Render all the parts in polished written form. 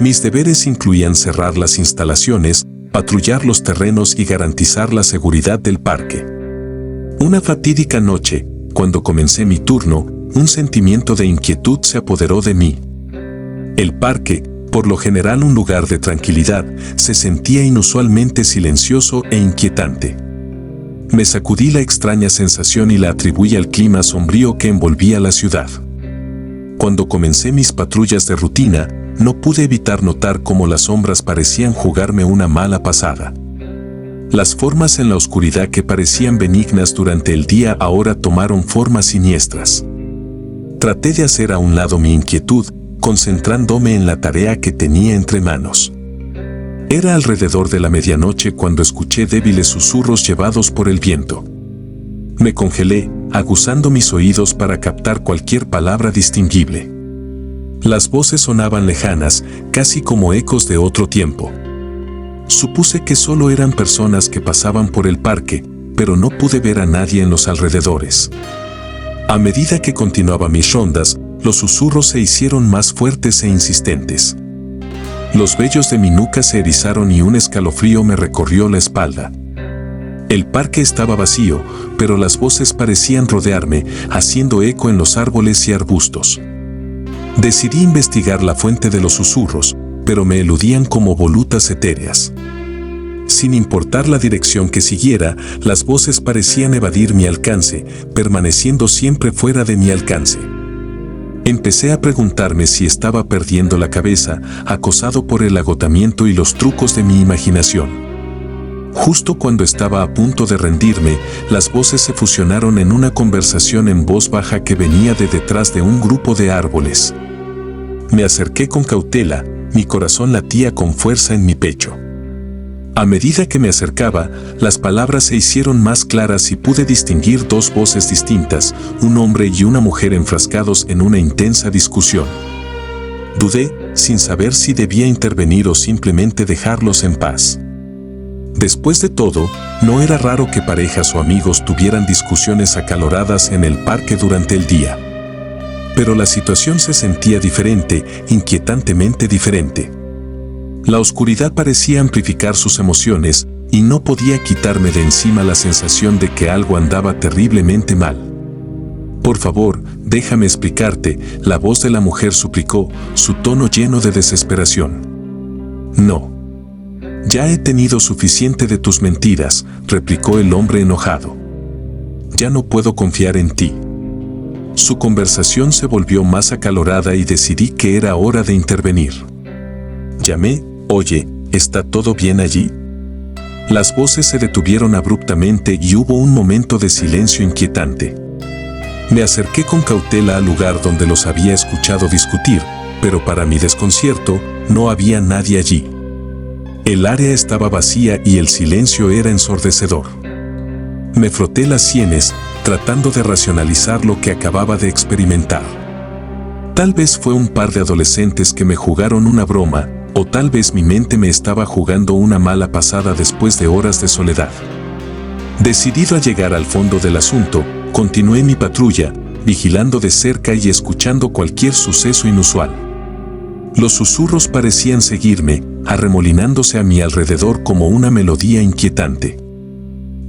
Mis deberes incluían cerrar las instalaciones, patrullar los terrenos y garantizar la seguridad del parque. Una fatídica noche, cuando comencé mi turno, un sentimiento de inquietud se apoderó de mí. El parque, por lo general un lugar de tranquilidad, se sentía inusualmente silencioso e inquietante. Me sacudí la extraña sensación y la atribuí al clima sombrío que envolvía la ciudad. Cuando comencé mis patrullas de rutina, no pude evitar notar cómo las sombras parecían jugarme una mala pasada. Las formas en la oscuridad que parecían benignas durante el día ahora tomaron formas siniestras. Traté de hacer a un lado mi inquietud, concentrándome en la tarea que tenía entre manos. Era alrededor de la medianoche cuando escuché débiles susurros llevados por el viento. Me congelé, aguzando mis oídos para captar cualquier palabra distinguible. Las voces sonaban lejanas, casi como ecos de otro tiempo. Supuse que solo eran personas que pasaban por el parque, pero no pude ver a nadie en los alrededores. A medida que continuaba mis rondas, los susurros se hicieron más fuertes e insistentes. Los vellos de mi nuca se erizaron y un escalofrío me recorrió la espalda. El parque estaba vacío, pero las voces parecían rodearme, haciendo eco en los árboles y arbustos. Decidí investigar la fuente de los susurros, pero me eludían como volutas etéreas. Sin importar la dirección que siguiera, las voces parecían evadir mi alcance, permaneciendo siempre fuera de mi alcance. Empecé a preguntarme si estaba perdiendo la cabeza, acosado por el agotamiento y los trucos de mi imaginación. Justo cuando estaba a punto de rendirme, las voces se fusionaron en una conversación en voz baja que venía de detrás de un grupo de árboles. Me acerqué con cautela, mi corazón latía con fuerza en mi pecho. A medida que me acercaba, las palabras se hicieron más claras y pude distinguir dos voces distintas, un hombre y una mujer enfrascados en una intensa discusión. Dudé, sin saber si debía intervenir o simplemente dejarlos en paz. Después de todo, no era raro que parejas o amigos tuvieran discusiones acaloradas en el parque durante el día. Pero la situación se sentía diferente, inquietantemente diferente. La oscuridad parecía amplificar sus emociones y no podía quitarme de encima la sensación de que algo andaba terriblemente mal. «Por favor, déjame explicarte», la voz de la mujer suplicó, su tono lleno de desesperación. «No. Ya he tenido suficiente de tus mentiras», replicó el hombre enojado. «Ya no puedo confiar en ti». Su conversación se volvió más acalorada y decidí que era hora de intervenir. Llamé: «Oye, ¿está todo bien allí?». Las voces se detuvieron abruptamente y hubo un momento de silencio inquietante. Me acerqué con cautela al lugar donde los había escuchado discutir, pero para mi desconcierto, no había nadie allí. El área estaba vacía y el silencio era ensordecedor. Me froté las sienes, tratando de racionalizar lo que acababa de experimentar. Tal vez fue un par de adolescentes que me jugaron una broma, o tal vez mi mente me estaba jugando una mala pasada después de horas de soledad. Decidido a llegar al fondo del asunto, continué mi patrulla, vigilando de cerca y escuchando cualquier suceso inusual. Los susurros parecían seguirme, arremolinándose a mi alrededor como una melodía inquietante.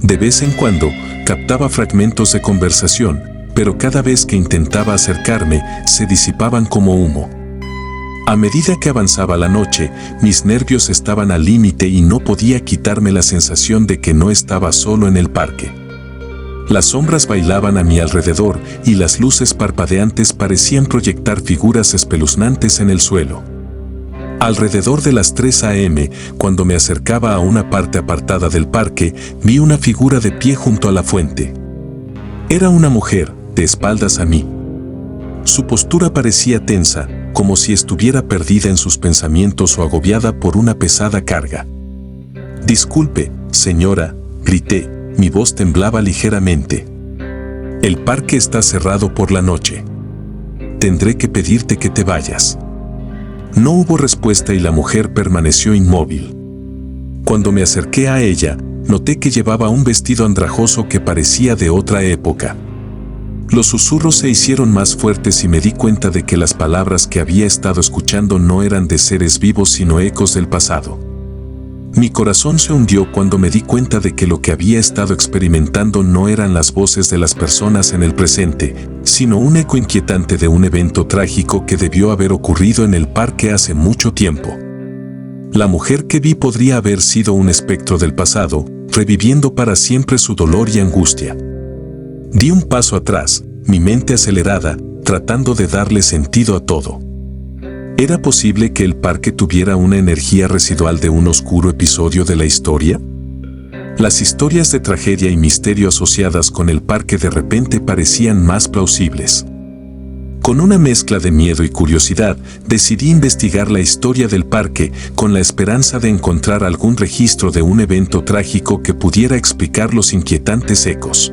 De vez en cuando, captaba fragmentos de conversación, pero cada vez que intentaba acercarme, se disipaban como humo. A medida que avanzaba la noche, mis nervios estaban al límite y no podía quitarme la sensación de que no estaba solo en el parque. Las sombras bailaban a mi alrededor y las luces parpadeantes parecían proyectar figuras espeluznantes en el suelo. Alrededor de las 3 a.m., cuando me acercaba a una parte apartada del parque, vi una figura de pie junto a la fuente. Era una mujer, de espaldas a mí. Su postura parecía tensa, como si estuviera perdida en sus pensamientos o agobiada por una pesada carga. «Disculpe, señora», grité, mi voz temblaba ligeramente. «El parque está cerrado por la noche. Tendré que pedirte que te vayas». No hubo respuesta y la mujer permaneció inmóvil. Cuando me acerqué a ella, noté que llevaba un vestido andrajoso que parecía de otra época. Los susurros se hicieron más fuertes y me di cuenta de que las palabras que había estado escuchando no eran de seres vivos sino ecos del pasado. Mi corazón se hundió cuando me di cuenta de que lo que había estado experimentando no eran las voces de las personas en el presente, sino un eco inquietante de un evento trágico que debió haber ocurrido en el parque hace mucho tiempo. La mujer que vi podría haber sido un espectro del pasado, reviviendo para siempre su dolor y angustia. Di un paso atrás, mi mente acelerada, tratando de darle sentido a todo. ¿Era posible que el parque tuviera una energía residual de un oscuro episodio de la historia? Las historias de tragedia y misterio asociadas con el parque de repente parecían más plausibles. Con una mezcla de miedo y curiosidad, decidí investigar la historia del parque con la esperanza de encontrar algún registro de un evento trágico que pudiera explicar los inquietantes ecos.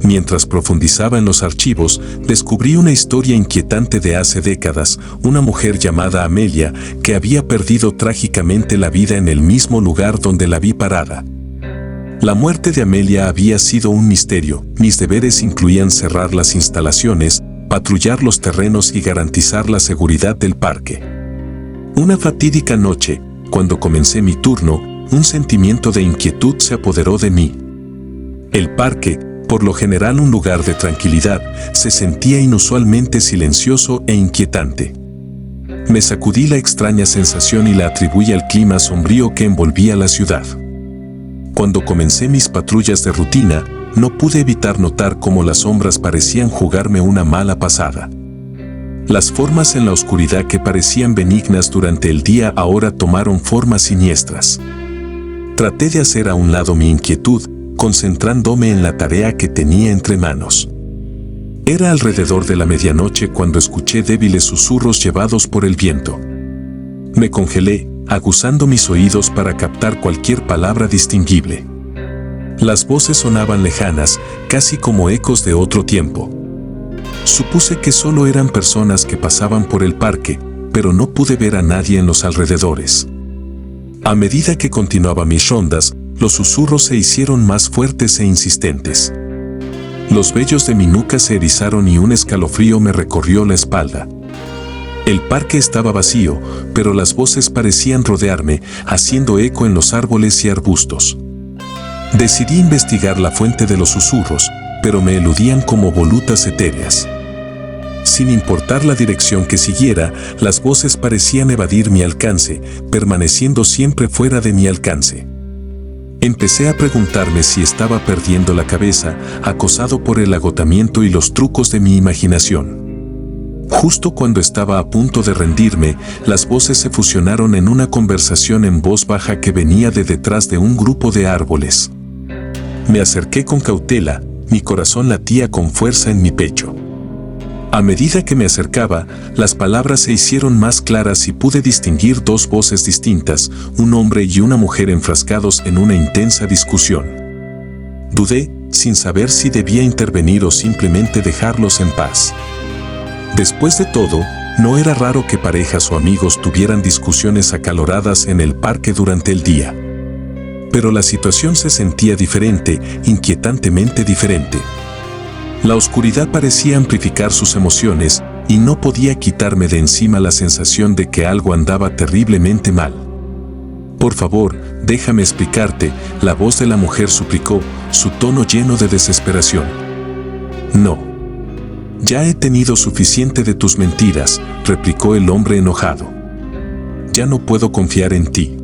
Mientras profundizaba en los archivos, descubrí una historia inquietante de hace décadas, una mujer llamada Amelia que había perdido trágicamente la vida en el mismo lugar donde la vi parada. La muerte de Amelia había sido un misterio. Mis deberes incluían cerrar las instalaciones, patrullar los terrenos y garantizar la seguridad del parque. Una fatídica noche, cuando comencé mi turno, un sentimiento de inquietud se apoderó de mí. El parque, por lo general un lugar de tranquilidad, se sentía inusualmente silencioso e inquietante. Me sacudí la extraña sensación y la atribuí al clima sombrío que envolvía la ciudad. Cuando comencé mis patrullas de rutina, no pude evitar notar cómo las sombras parecían jugarme una mala pasada. Las formas en la oscuridad que parecían benignas durante el día ahora tomaron formas siniestras. Traté de hacer a un lado mi inquietud, concentrándome en la tarea que tenía entre manos. Era alrededor de la medianoche cuando escuché débiles susurros llevados por el viento. Me congelé, aguzando mis oídos para captar cualquier palabra distinguible. Las voces sonaban lejanas, casi como ecos de otro tiempo. Supuse que solo eran personas que pasaban por el parque, pero no pude ver a nadie en los alrededores. A medida que continuaba mis rondas, los susurros se hicieron más fuertes e insistentes. Los vellos de mi nuca se erizaron y un escalofrío me recorrió la espalda. El parque estaba vacío, pero las voces parecían rodearme, haciendo eco en los árboles y arbustos. Decidí investigar la fuente de los susurros, pero me eludían como volutas etéreas. Sin importar la dirección que siguiera, las voces parecían evadir mi alcance, permaneciendo siempre fuera de mi alcance. Empecé a preguntarme si estaba perdiendo la cabeza, acosado por el agotamiento y los trucos de mi imaginación. Justo cuando estaba a punto de rendirme, las voces se fusionaron en una conversación en voz baja que venía de detrás de un grupo de árboles. Me acerqué con cautela, mi corazón latía con fuerza en mi pecho. A medida que me acercaba, las palabras se hicieron más claras y pude distinguir dos voces distintas, un hombre y una mujer enfrascados en una intensa discusión. Dudé, sin saber si debía intervenir o simplemente dejarlos en paz. Después de todo, no era raro que parejas o amigos tuvieran discusiones acaloradas en el parque durante el día. Pero la situación se sentía diferente, inquietantemente diferente. La oscuridad parecía amplificar sus emociones y no podía quitarme de encima la sensación de que algo andaba terriblemente mal. «Por favor, déjame explicarte», la voz de la mujer suplicó, su tono lleno de desesperación. «No. Ya he tenido suficiente de tus mentiras», replicó el hombre enojado. «Ya no puedo confiar en ti».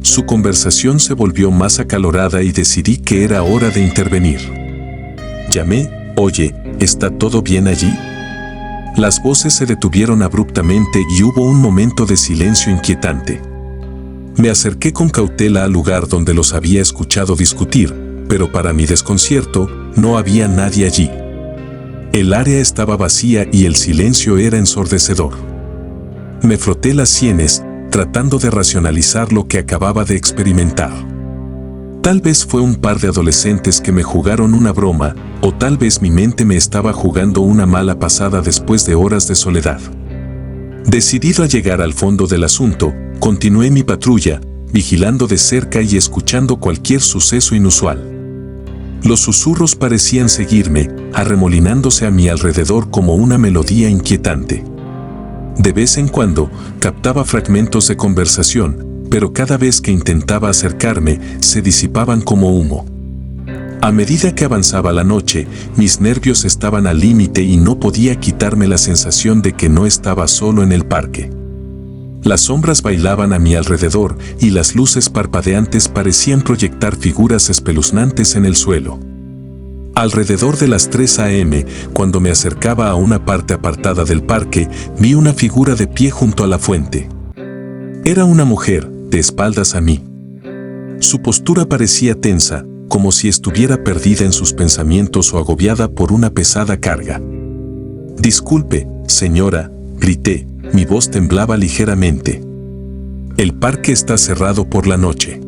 Su conversación se volvió más acalorada y decidí que era hora de intervenir. Llamé: «Oye, ¿está todo bien allí?». Las voces se detuvieron abruptamente y hubo un momento de silencio inquietante. Me acerqué con cautela al lugar donde los había escuchado discutir, pero para mi desconcierto, no había nadie allí. El área estaba vacía y el silencio era ensordecedor. Me froté las sienes, tratando de racionalizar lo que acababa de experimentar. Tal vez fue un par de adolescentes que me jugaron una broma, o tal vez mi mente me estaba jugando una mala pasada después de horas de soledad. Decidido a llegar al fondo del asunto, continué mi patrulla, vigilando de cerca y escuchando cualquier suceso inusual. Los susurros parecían seguirme, arremolinándose a mi alrededor como una melodía inquietante. De vez en cuando, captaba fragmentos de conversación, pero cada vez que intentaba acercarme, se disipaban como humo. A medida que avanzaba la noche, mis nervios estaban al límite y no podía quitarme la sensación de que no estaba solo en el parque. Las sombras bailaban a mi alrededor y las luces parpadeantes parecían proyectar figuras espeluznantes en el suelo. Alrededor de las 3 a.m., cuando me acercaba a una parte apartada del parque, vi una figura de pie junto a la fuente. Era una mujer, de espaldas a mí. Su postura parecía tensa, como si estuviera perdida en sus pensamientos o agobiada por una pesada carga. «Disculpe, señora», grité, mi voz temblaba ligeramente. «El parque está cerrado por la noche.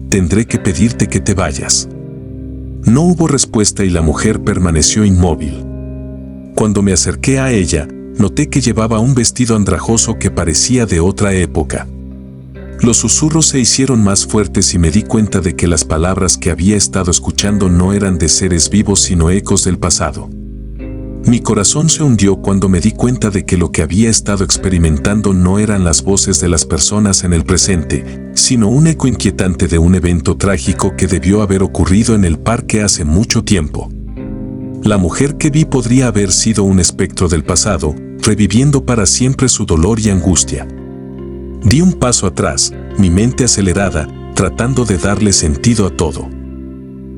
Tendré que pedirte que te vayas». No hubo respuesta y la mujer permaneció inmóvil. Cuando me acerqué a ella, noté que llevaba un vestido andrajoso que parecía de otra época. Los susurros se hicieron más fuertes y me di cuenta de que las palabras que había estado escuchando no eran de seres vivos sino ecos del pasado. Mi corazón se hundió cuando me di cuenta de que lo que había estado experimentando no eran las voces de las personas en el presente, sino un eco inquietante de un evento trágico que debió haber ocurrido en el parque hace mucho tiempo. La mujer que vi podría haber sido un espectro del pasado, reviviendo para siempre su dolor y angustia. Di un paso atrás, mi mente acelerada, tratando de darle sentido a todo.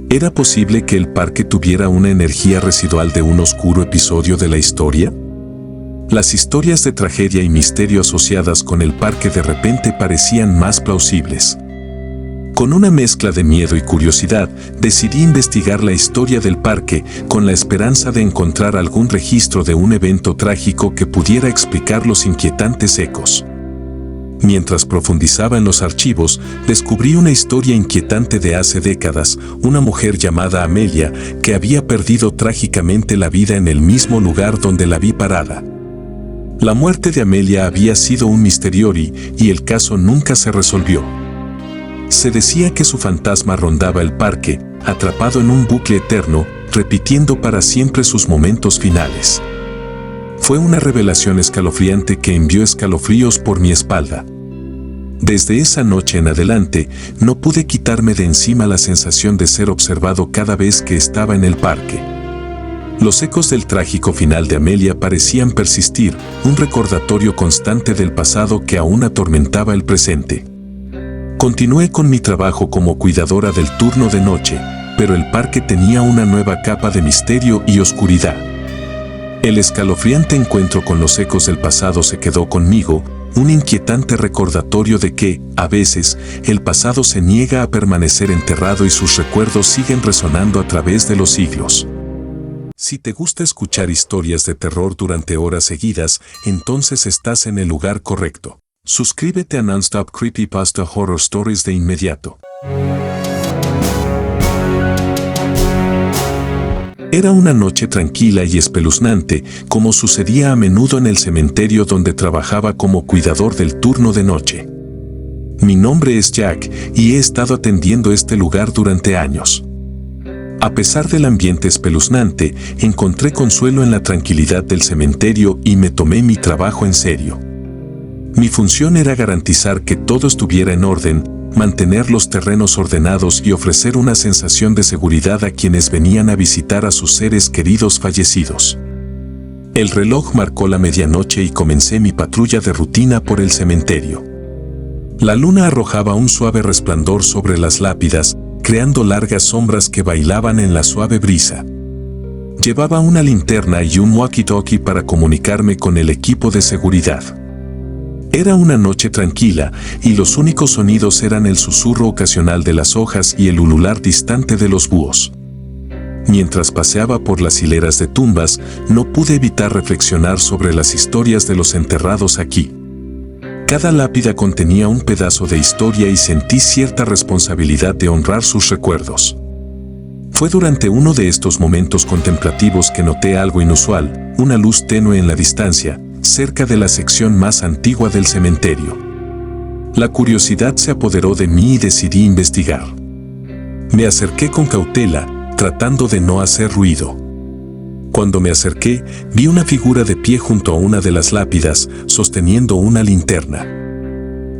¿Era posible que el parque tuviera una energía residual de un oscuro episodio de la historia? Las historias de tragedia y misterio asociadas con el parque de repente parecían más plausibles. Con una mezcla de miedo y curiosidad, decidí investigar la historia del parque con la esperanza de encontrar algún registro de un evento trágico que pudiera explicar los inquietantes ecos. Mientras profundizaba en los archivos, descubrí una historia inquietante de hace décadas, una mujer llamada Amelia que había perdido trágicamente la vida en el mismo lugar donde la vi parada. La muerte de Amelia había sido un misteriori y el caso nunca se resolvió. Se decía que su fantasma rondaba el parque, atrapado en un bucle eterno, repitiendo para siempre sus momentos finales. Fue una revelación escalofriante que envió escalofríos por mi espalda. Desde esa noche en adelante, no pude quitarme de encima la sensación de ser observado cada vez que estaba en el parque. Los ecos del trágico final de Amelia parecían persistir, un recordatorio constante del pasado que aún atormentaba el presente. Continué con mi trabajo como cuidadora del turno de noche, pero el parque tenía una nueva capa de misterio y oscuridad. El escalofriante encuentro con los ecos del pasado se quedó conmigo, un inquietante recordatorio de que, a veces, el pasado se niega a permanecer enterrado y sus recuerdos siguen resonando a través de los siglos. Si te gusta escuchar historias de terror durante horas seguidas, entonces estás en el lugar correcto. Suscríbete a Nonstop Creepypasta Horror Stories de inmediato. Era una noche tranquila y espeluznante, como sucedía a menudo en el cementerio donde trabajaba como cuidador del turno de noche. Mi nombre es Jack y he estado atendiendo este lugar durante años. A pesar del ambiente espeluznante, encontré consuelo en la tranquilidad del cementerio y me tomé mi trabajo en serio. Mi función era garantizar que todo estuviera en orden, mantener los terrenos ordenados y ofrecer una sensación de seguridad a quienes venían a visitar a sus seres queridos fallecidos. El reloj marcó la medianoche y comencé mi patrulla de rutina por el cementerio. La luna arrojaba un suave resplandor sobre las lápidas, creando largas sombras que bailaban en la suave brisa. Llevaba una linterna y un walkie-talkie para comunicarme con el equipo de seguridad. Era una noche tranquila y los únicos sonidos eran el susurro ocasional de las hojas y el ulular distante de los búhos. Mientras paseaba por las hileras de tumbas, no pude evitar reflexionar sobre las historias de los enterrados aquí. Cada lápida contenía un pedazo de historia y sentí cierta responsabilidad de honrar sus recuerdos. Fue durante uno de estos momentos contemplativos que noté algo inusual, una luz tenue en la distancia, cerca de la sección más antigua del cementerio. La curiosidad se apoderó de mí y decidí investigar. Me acerqué con cautela, tratando de no hacer ruido. Cuando me acerqué, vi una figura de pie junto a una de las lápidas, sosteniendo una linterna.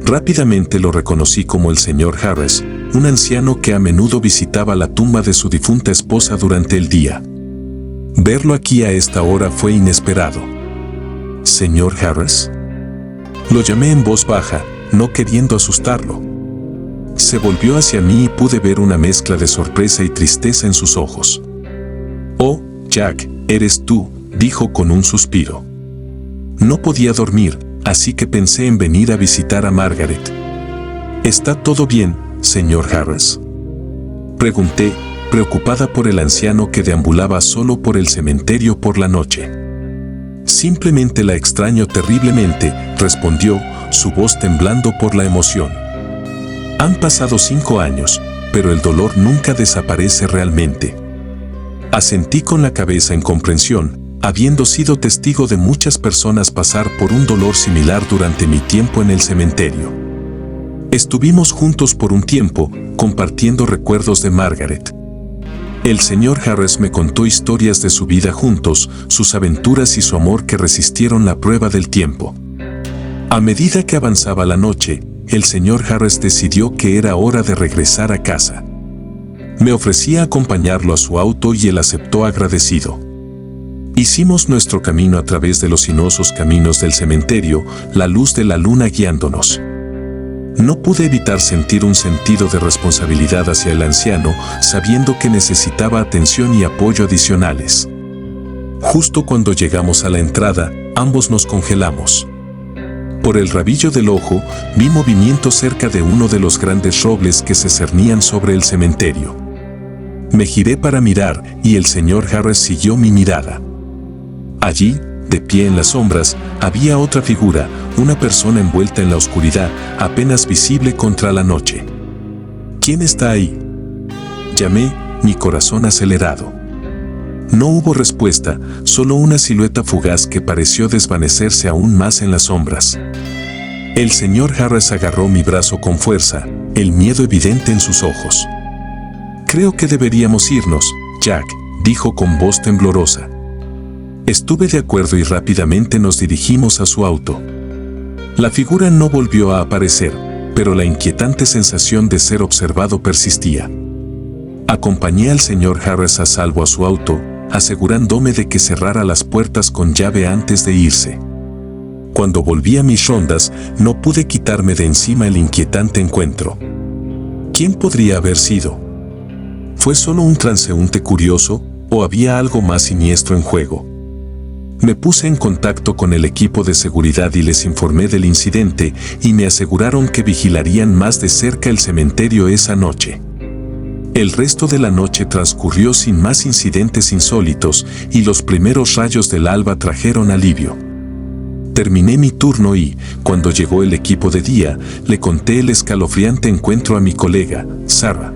Rápidamente lo reconocí como el señor Harris, un anciano que a menudo visitaba la tumba de su difunta esposa durante el día. Verlo aquí a esta hora fue inesperado. ¿Señor Harris? Lo llamé en voz baja, no queriendo asustarlo. Se volvió hacia mí y pude ver una mezcla de sorpresa y tristeza en sus ojos. «Oh, Jack, eres tú», dijo con un suspiro. No podía dormir, así que pensé en venir a visitar a Margaret. «¿Está todo bien, señor Harris?», pregunté, preocupada por el anciano que deambulaba solo por el cementerio por la noche. «Simplemente la extraño terriblemente», respondió, su voz temblando por la emoción. «Han pasado 5 años, pero el dolor nunca desaparece realmente». Asentí con la cabeza en comprensión, habiendo sido testigo de muchas personas pasar por un dolor similar durante mi tiempo en el cementerio. Estuvimos juntos por un tiempo, compartiendo recuerdos de Margaret. El señor Harris me contó historias de su vida juntos, sus aventuras y su amor que resistieron la prueba del tiempo. A medida que avanzaba la noche, el señor Harris decidió que era hora de regresar a casa. Me ofrecí a acompañarlo a su auto y él aceptó agradecido. Hicimos nuestro camino a través de los sinuosos caminos del cementerio, la luz de la luna guiándonos. No pude evitar sentir un sentido de responsabilidad hacia el anciano, sabiendo que necesitaba atención y apoyo adicionales. Justo cuando llegamos a la entrada, ambos nos congelamos. Por el rabillo del ojo, vi movimiento cerca de uno de los grandes robles que se cernían sobre el cementerio. Me giré para mirar y el señor Harris siguió mi mirada. Allí, de pie en las sombras, había otra figura, una persona envuelta en la oscuridad, apenas visible contra la noche. ¿Quién está ahí?, llamé, mi corazón acelerado. No hubo respuesta, solo una silueta fugaz que pareció desvanecerse aún más en las sombras. El señor Harris agarró mi brazo con fuerza, el miedo evidente en sus ojos. «Creo que deberíamos irnos, Jack», dijo con voz temblorosa. Estuve de acuerdo y rápidamente nos dirigimos a su auto. La figura no volvió a aparecer, pero la inquietante sensación de ser observado persistía. Acompañé al señor Harris a salvo a su auto, asegurándome de que cerrara las puertas con llave antes de irse. Cuando volví a mis rondas, no pude quitarme de encima el inquietante encuentro. ¿Quién podría haber sido? ¿Fue solo un transeúnte curioso o había algo más siniestro en juego? Me puse en contacto con el equipo de seguridad y les informé del incidente y me aseguraron que vigilarían más de cerca el cementerio esa noche. El resto de la noche transcurrió sin más incidentes insólitos y los primeros rayos del alba trajeron alivio. Terminé mi turno y, cuando llegó el equipo de día, le conté el escalofriante encuentro a mi colega, Sarah.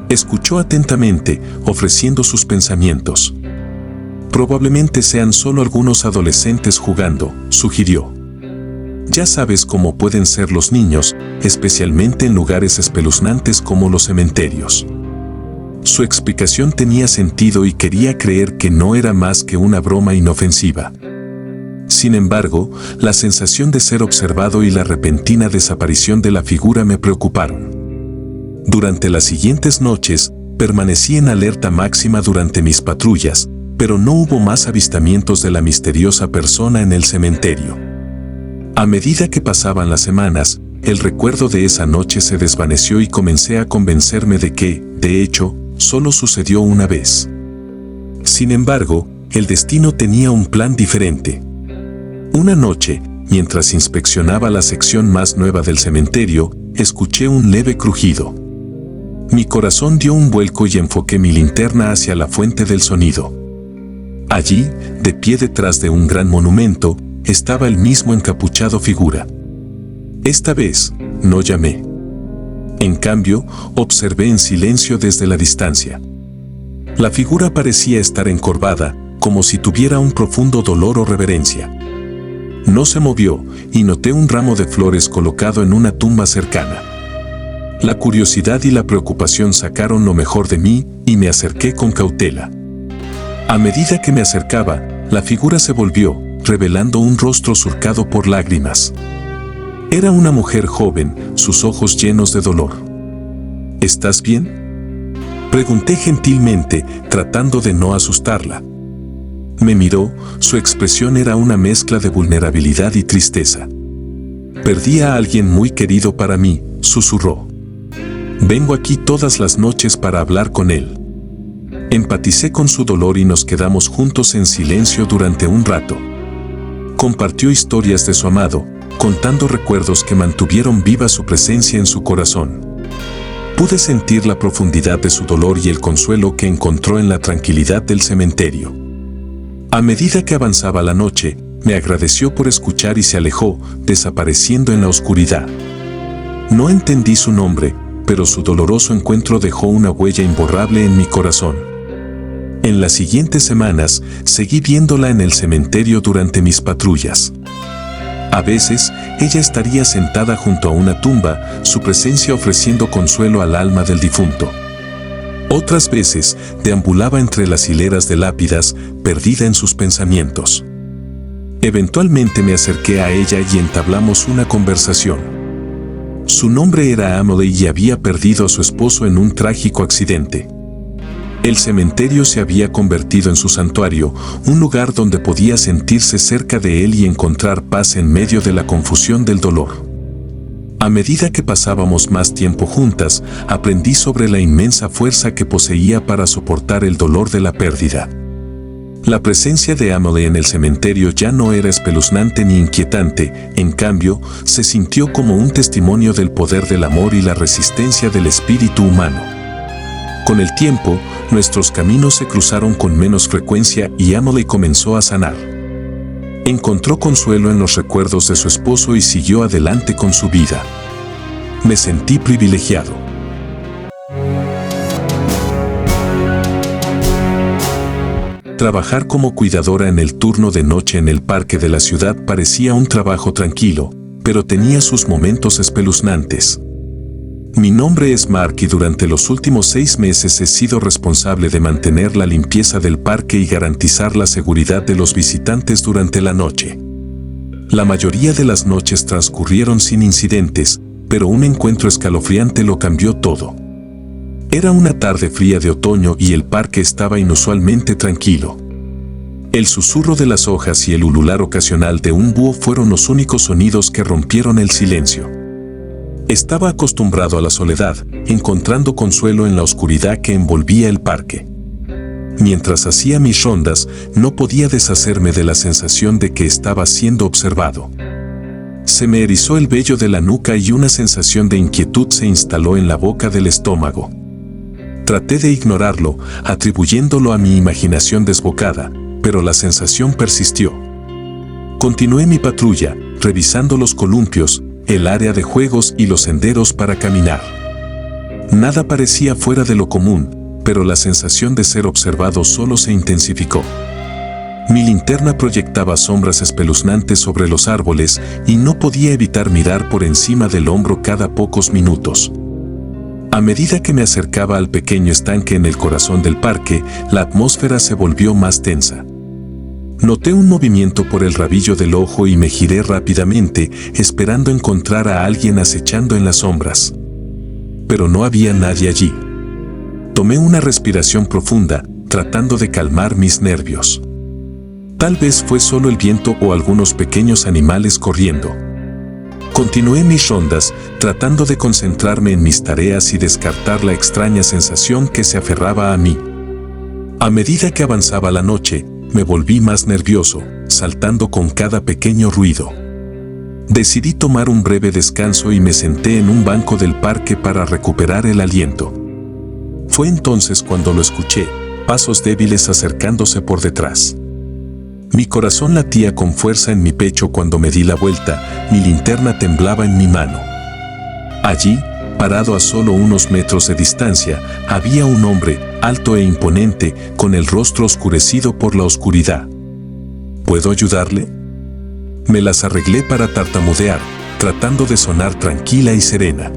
Escuchó atentamente, ofreciendo sus pensamientos. «Probablemente sean solo algunos adolescentes jugando», sugirió. «Ya sabes cómo pueden ser los niños, especialmente en lugares espeluznantes como los cementerios». Su explicación tenía sentido y quería creer que no era más que una broma inofensiva. Sin embargo, la sensación de ser observado y la repentina desaparición de la figura me preocuparon. Durante las siguientes noches, permanecí en alerta máxima durante mis patrullas, pero no hubo más avistamientos de la misteriosa persona en el cementerio. A medida que pasaban las semanas, el recuerdo de esa noche se desvaneció y comencé a convencerme de que, de hecho, solo sucedió una vez. Sin embargo, el destino tenía un plan diferente. Una noche, mientras inspeccionaba la sección más nueva del cementerio, escuché un leve crujido. Mi corazón dio un vuelco y enfoqué mi linterna hacia la fuente del sonido. Allí, de pie detrás de un gran monumento, estaba el mismo encapuchado figura. Esta vez, no llamé. En cambio, observé en silencio desde la distancia. La figura parecía estar encorvada, como si tuviera un profundo dolor o reverencia. No se movió, y noté un ramo de flores colocado en una tumba cercana. La curiosidad y la preocupación sacaron lo mejor de mí y me acerqué con cautela. A medida que me acercaba, la figura se volvió, revelando un rostro surcado por lágrimas. Era una mujer joven, sus ojos llenos de dolor. ¿Estás bien?, pregunté gentilmente, tratando de no asustarla. Me miró, su expresión era una mezcla de vulnerabilidad y tristeza. Perdí a alguien muy querido para mí, susurró. Vengo aquí todas las noches para hablar con él. Empaticé con su dolor y nos quedamos juntos en silencio durante un rato. Compartió historias de su amado, contando recuerdos que mantuvieron viva su presencia en su corazón. Pude sentir la profundidad de su dolor y el consuelo que encontró en la tranquilidad del cementerio. A medida que avanzaba la noche, me agradeció por escuchar y se alejó, desapareciendo en la oscuridad. No entendí su nombre, pero su doloroso encuentro dejó una huella imborrable en mi corazón. En las siguientes semanas, seguí viéndola en el cementerio durante mis patrullas. A veces, ella estaría sentada junto a una tumba, su presencia ofreciendo consuelo al alma del difunto. Otras veces, deambulaba entre las hileras de lápidas, perdida en sus pensamientos. Eventualmente me acerqué a ella y entablamos una conversación. Su nombre era Emily y había perdido a su esposo en un trágico accidente. El cementerio se había convertido en su santuario, un lugar donde podía sentirse cerca de él y encontrar paz en medio de la confusión del dolor. A medida que pasábamos más tiempo juntas, aprendí sobre la inmensa fuerza que poseía para soportar el dolor de la pérdida. La presencia de Emily en el cementerio ya no era espeluznante ni inquietante, en cambio, se sintió como un testimonio del poder del amor y la resistencia del espíritu humano. Con el tiempo, nuestros caminos se cruzaron con menos frecuencia y Emily comenzó a sanar. Encontró consuelo en los recuerdos de su esposo y siguió adelante con su vida. Me sentí privilegiado. Trabajar como cuidadora en el turno de noche en el parque de la ciudad parecía un trabajo tranquilo, pero tenía sus momentos espeluznantes. Mi nombre es Mark y durante los últimos 6 meses he sido responsable de mantener la limpieza del parque y garantizar la seguridad de los visitantes durante la noche. La mayoría de las noches transcurrieron sin incidentes, pero un encuentro escalofriante lo cambió todo. Era una tarde fría de otoño y el parque estaba inusualmente tranquilo. El susurro de las hojas y el ulular ocasional de un búho fueron los únicos sonidos que rompieron el silencio. Estaba acostumbrado a la soledad, encontrando consuelo en la oscuridad que envolvía el parque. Mientras hacía mis rondas, no podía deshacerme de la sensación de que estaba siendo observado. Se me erizó el vello de la nuca y una sensación de inquietud se instaló en la boca del estómago. Traté de ignorarlo, atribuyéndolo a mi imaginación desbocada, pero la sensación persistió. Continué mi patrulla, revisando los columpios, el área de juegos y los senderos para caminar. Nada parecía fuera de lo común, pero la sensación de ser observado solo se intensificó. Mi linterna proyectaba sombras espeluznantes sobre los árboles y no podía evitar mirar por encima del hombro cada pocos minutos. A medida que me acercaba al pequeño estanque en el corazón del parque, la atmósfera se volvió más tensa. Noté un movimiento por el rabillo del ojo y me giré rápidamente, esperando encontrar a alguien acechando en las sombras. Pero no había nadie allí. Tomé una respiración profunda, tratando de calmar mis nervios. Tal vez fue solo el viento o algunos pequeños animales corriendo. Continué mis rondas, tratando de concentrarme en mis tareas y descartar la extraña sensación que se aferraba a mí. A medida que avanzaba la noche, me volví más nervioso, saltando con cada pequeño ruido. Decidí tomar un breve descanso y me senté en un banco del parque para recuperar el aliento. Fue entonces cuando lo escuché, pasos débiles acercándose por detrás. Mi corazón latía con fuerza en mi pecho cuando me di la vuelta, mi linterna temblaba en mi mano. Allí, parado a solo unos metros de distancia, había un hombre, alto e imponente, con el rostro oscurecido por la oscuridad. ¿Puedo ayudarle? Me las arreglé para tartamudear, tratando de sonar tranquila y serena.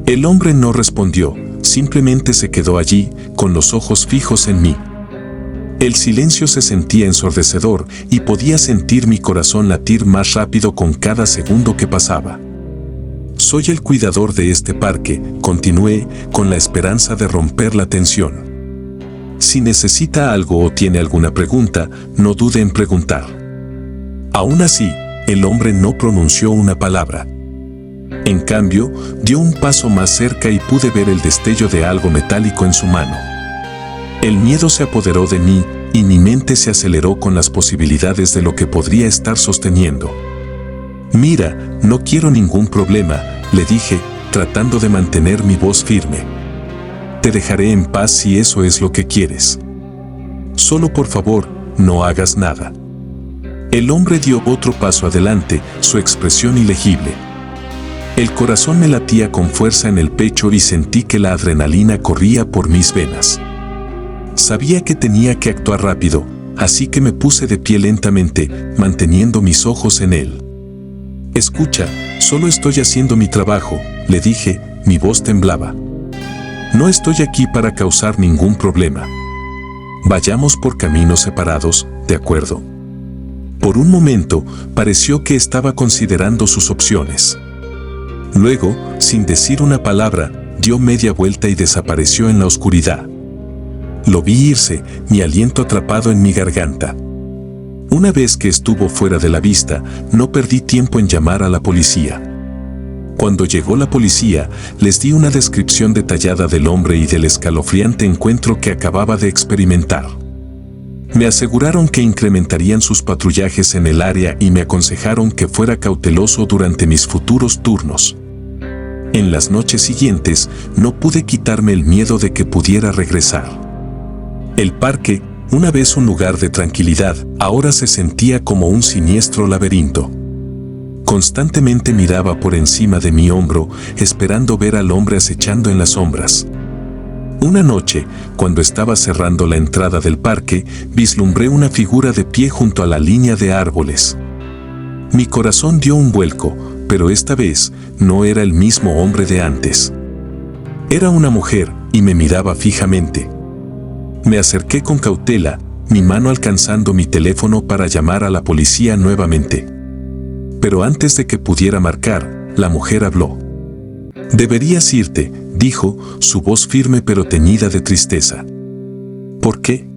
El hombre no respondió, simplemente se quedó allí, con los ojos fijos en mí. El silencio se sentía ensordecedor y podía sentir mi corazón latir más rápido con cada segundo que pasaba. Soy el cuidador de este parque, continué, con la esperanza de romper la tensión. Si necesita algo o tiene alguna pregunta, no dude en preguntar. Aún así, el hombre no pronunció una palabra. En cambio, dio un paso más cerca y pude ver el destello de algo metálico en su mano. El miedo se apoderó de mí y mi mente se aceleró con las posibilidades de lo que podría estar sosteniendo. Mira, no quiero ningún problema, le dije, tratando de mantener mi voz firme. Te dejaré en paz si eso es lo que quieres. Solo por favor, no hagas nada. El hombre dio otro paso adelante, su expresión ilegible. El corazón me latía con fuerza en el pecho y sentí que la adrenalina corría por mis venas. Sabía que tenía que actuar rápido, así que me puse de pie lentamente, manteniendo mis ojos en él. Escucha, solo estoy haciendo mi trabajo, le dije, mi voz temblaba. No estoy aquí para causar ningún problema. Vayamos por caminos separados, ¿de acuerdo? Por un momento, pareció que estaba considerando sus opciones. Luego, sin decir una palabra, dio media vuelta y desapareció en la oscuridad. Lo vi irse, mi aliento atrapado en mi garganta. Una vez que estuvo fuera de la vista, no perdí tiempo en llamar a la policía. Cuando llegó la policía, les di una descripción detallada del hombre y del escalofriante encuentro que acababa de experimentar. Me aseguraron que incrementarían sus patrullajes en el área y me aconsejaron que fuera cauteloso durante mis futuros turnos. En las noches siguientes, no pude quitarme el miedo de que pudiera regresar. El parque, una vez un lugar de tranquilidad, ahora se sentía como un siniestro laberinto. Constantemente miraba por encima de mi hombro, esperando ver al hombre acechando en las sombras. Una noche, cuando estaba cerrando la entrada del parque, vislumbré una figura de pie junto a la línea de árboles. Mi corazón dio un vuelco, pero esta vez no era el mismo hombre de antes. Era una mujer y me miraba fijamente. Me acerqué con cautela, mi mano alcanzando mi teléfono para llamar a la policía nuevamente. Pero antes de que pudiera marcar, la mujer habló. «Deberías irte», dijo, su voz firme pero teñida de tristeza. «¿Por qué?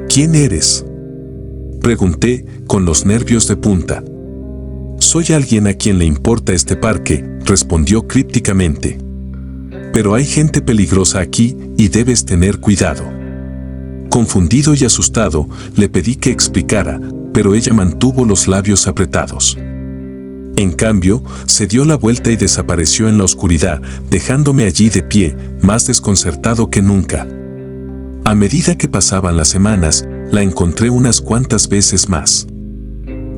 ¿Quién eres?», pregunté, con los nervios de punta. «Soy alguien a quien le importa este parque», respondió crípticamente. «Pero hay gente peligrosa aquí y debes tener cuidado». Confundido y asustado, le pedí que explicara, pero ella mantuvo los labios apretados. En cambio, se dio la vuelta y desapareció en la oscuridad, dejándome allí de pie, más desconcertado que nunca. A medida que pasaban las semanas, la encontré unas cuantas veces más.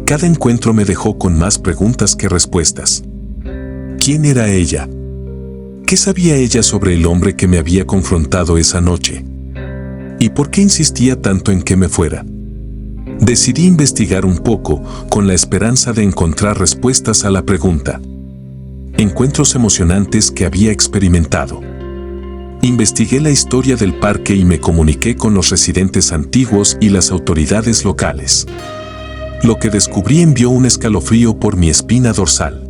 Cada encuentro me dejó con más preguntas que respuestas. ¿Quién era ella? ¿Qué sabía ella sobre el hombre que me había confrontado esa noche? ¿Y por qué insistía tanto en que me fuera? Decidí investigar un poco, con la esperanza de encontrar respuestas a la pregunta. Encuentros emocionantes que había experimentado. Investigué la historia del parque y me comuniqué con los residentes antiguos y las autoridades locales. Lo que descubrí envió un escalofrío por mi espina dorsal.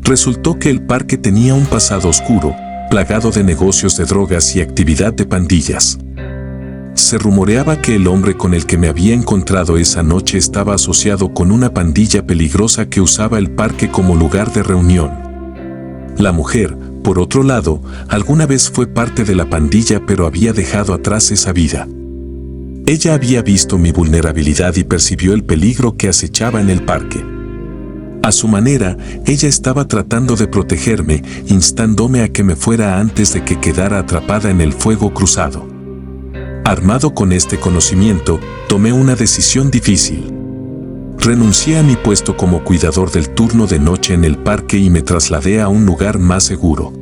Resultó que el parque tenía un pasado oscuro, plagado de negocios de drogas y actividad de pandillas. Se rumoreaba que el hombre con el que me había encontrado esa noche estaba asociado con una pandilla peligrosa que usaba el parque como lugar de reunión. La mujer, por otro lado, alguna vez fue parte de la pandilla pero había dejado atrás esa vida. Ella había visto mi vulnerabilidad y percibió el peligro que acechaba en el parque. A su manera, ella estaba tratando de protegerme, instándome a que me fuera antes de que quedara atrapada en el fuego cruzado. Armado con este conocimiento, tomé una decisión difícil. Renuncié a mi puesto como cuidador del turno de noche en el parque y me trasladé a un lugar más seguro.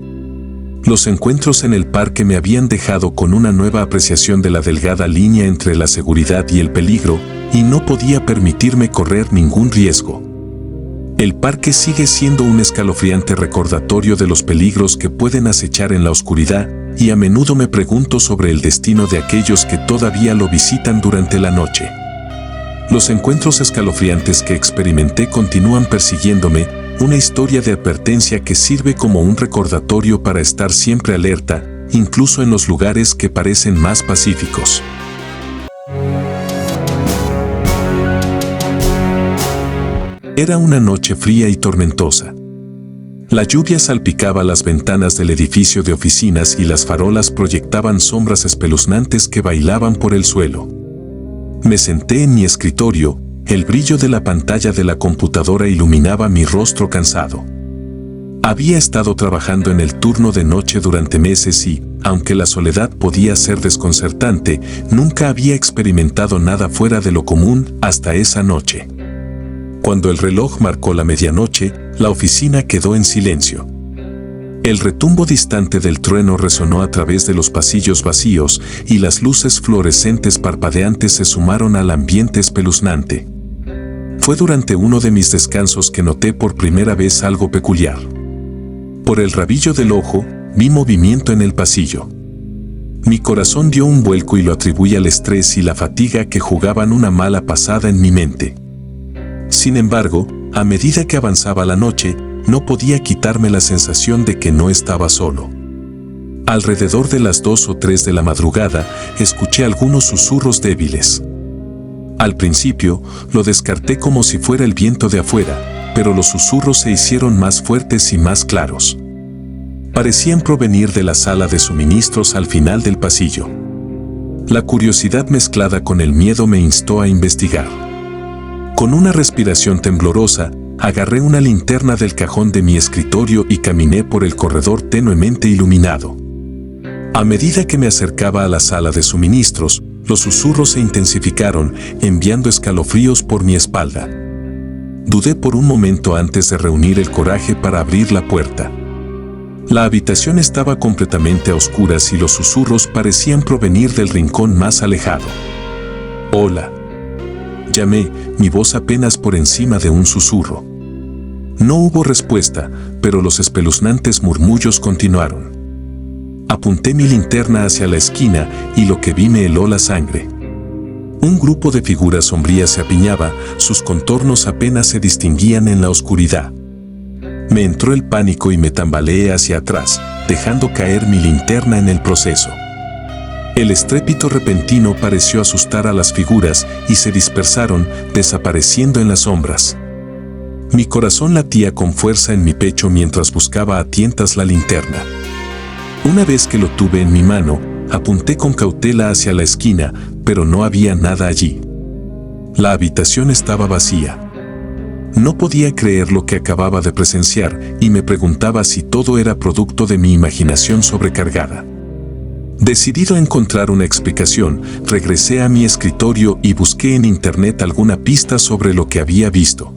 Los encuentros en el parque me habían dejado con una nueva apreciación de la delgada línea entre la seguridad y el peligro, y no podía permitirme correr ningún riesgo. El parque sigue siendo un escalofriante recordatorio de los peligros que pueden acechar en la oscuridad, y a menudo me pregunto sobre el destino de aquellos que todavía lo visitan durante la noche. Los encuentros escalofriantes que experimenté continúan persiguiéndome, una historia de advertencia que sirve como un recordatorio para estar siempre alerta, incluso en los lugares que parecen más pacíficos. Era una noche fría y tormentosa. La lluvia salpicaba las ventanas del edificio de oficinas y las farolas proyectaban sombras espeluznantes que bailaban por el suelo. Me senté en mi escritorio, el brillo de la pantalla de la computadora iluminaba mi rostro cansado. Había estado trabajando en el turno de noche durante meses y, aunque la soledad podía ser desconcertante, nunca había experimentado nada fuera de lo común hasta esa noche. Cuando el reloj marcó la medianoche, la oficina quedó en silencio. El retumbo distante del trueno resonó a través de los pasillos vacíos y las luces fluorescentes parpadeantes se sumaron al ambiente espeluznante. Fue durante uno de mis descansos que noté por primera vez algo peculiar. Por el rabillo del ojo, vi movimiento en el pasillo. Mi corazón dio un vuelco y lo atribuí al estrés y la fatiga que jugaban una mala pasada en mi mente. Sin embargo, a medida que avanzaba la noche, no podía quitarme la sensación de que no estaba solo. Alrededor de las 2 o 3 de la madrugada, escuché algunos susurros débiles. Al principio, lo descarté como si fuera el viento de afuera, pero los susurros se hicieron más fuertes y más claros. Parecían provenir de la sala de suministros al final del pasillo. La curiosidad mezclada con el miedo me instó a investigar. Con una respiración temblorosa, agarré una linterna del cajón de mi escritorio y caminé por el corredor tenuemente iluminado. A medida que me acercaba a la sala de suministros, los susurros se intensificaron, enviando escalofríos por mi espalda. Dudé por un momento antes de reunir el coraje para abrir la puerta. La habitación estaba completamente a oscuras y los susurros parecían provenir del rincón más alejado. «Hola», llamé, mi voz apenas por encima de un susurro. No hubo respuesta, pero los espeluznantes murmullos continuaron. Apunté mi linterna hacia la esquina y lo que vi me heló la sangre. Un grupo de figuras sombrías se apiñaba, sus contornos apenas se distinguían en la oscuridad. Me entró el pánico y me tambaleé hacia atrás, dejando caer mi linterna en el proceso. El estrépito repentino pareció asustar a las figuras y se dispersaron, desapareciendo en las sombras. Mi corazón latía con fuerza en mi pecho mientras buscaba a tientas la linterna. Una vez que lo tuve en mi mano, apunté con cautela hacia la esquina, pero no había nada allí. La habitación estaba vacía. No podía creer lo que acababa de presenciar y me preguntaba si todo era producto de mi imaginación sobrecargada. Decidido a encontrar una explicación, regresé a mi escritorio y busqué en internet alguna pista sobre lo que había visto.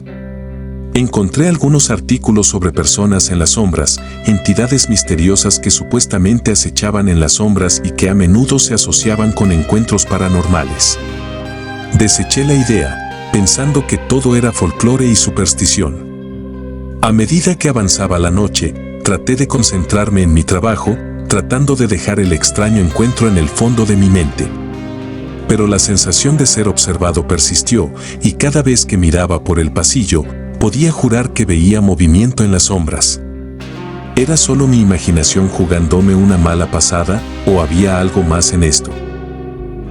Encontré algunos artículos sobre personas en las sombras, entidades misteriosas que supuestamente acechaban en las sombras y que a menudo se asociaban con encuentros paranormales. Deseché la idea, pensando que todo era folclore y superstición. A medida que avanzaba la noche, traté de concentrarme en mi trabajo, tratando de dejar el extraño encuentro en el fondo de mi mente. Pero la sensación de ser observado persistió, y cada vez que miraba por el pasillo, podía jurar que veía movimiento en las sombras. ¿Era solo mi imaginación jugándome una mala pasada, o había algo más en esto?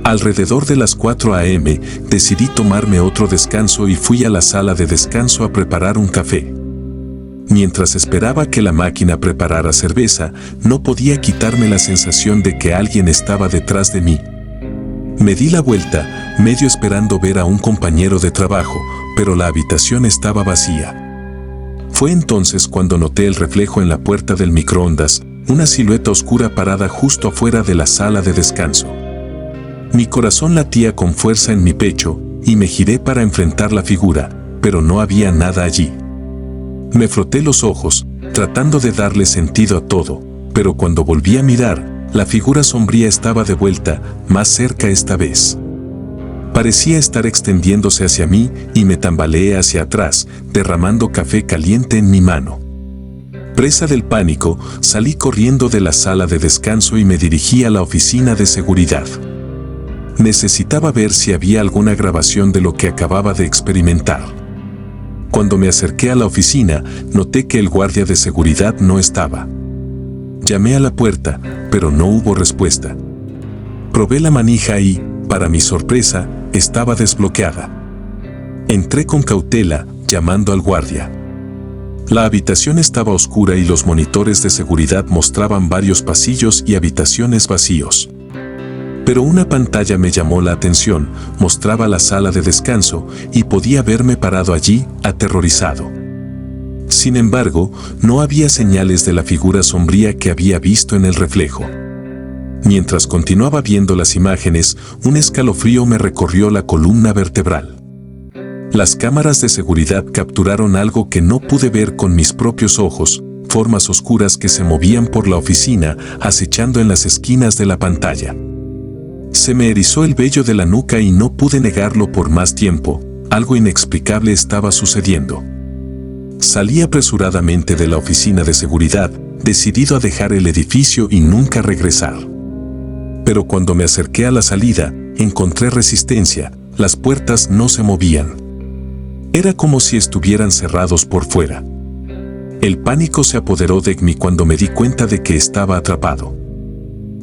Alrededor de las 4 a.m., decidí tomarme otro descanso y fui a la sala de descanso a preparar un café. Mientras esperaba que la máquina preparara cerveza, no podía quitarme la sensación de que alguien estaba detrás de mí. Me di la vuelta, medio esperando ver a un compañero de trabajo, pero la habitación estaba vacía. Fue entonces cuando noté el reflejo en la puerta del microondas, una silueta oscura parada justo afuera de la sala de descanso. Mi corazón latía con fuerza en mi pecho, y me giré para enfrentar la figura, pero no había nada allí. Me froté los ojos, tratando de darle sentido a todo, pero cuando volví a mirar, la figura sombría estaba de vuelta, más cerca esta vez. Parecía estar extendiéndose hacia mí y me tambaleé hacia atrás, derramando café caliente en mi mano. Presa del pánico, salí corriendo de la sala de descanso y me dirigí a la oficina de seguridad. Necesitaba ver si había alguna grabación de lo que acababa de experimentar. Cuando me acerqué a la oficina, noté que el guardia de seguridad no estaba. Llamé a la puerta, pero no hubo respuesta. Probé la manija y, para mi sorpresa, estaba desbloqueada. Entré con cautela, llamando al guardia. La habitación estaba oscura y los monitores de seguridad mostraban varios pasillos y habitaciones vacíos. Pero una pantalla me llamó la atención, mostraba la sala de descanso y podía verme parado allí, aterrorizado. Sin embargo, no había señales de la figura sombría que había visto en el reflejo. Mientras continuaba viendo las imágenes, un escalofrío me recorrió la columna vertebral. Las cámaras de seguridad capturaron algo que no pude ver con mis propios ojos, formas oscuras que se movían por la oficina, acechando en las esquinas de la pantalla. Se me erizó el vello de la nuca y no pude negarlo por más tiempo. Algo inexplicable estaba sucediendo. Salí apresuradamente de la oficina de seguridad, decidido a dejar el edificio y nunca regresar. Pero cuando me acerqué a la salida, encontré resistencia, las puertas no se movían. Era como si estuvieran cerrados por fuera. El pánico se apoderó de mí cuando me di cuenta de que estaba atrapado.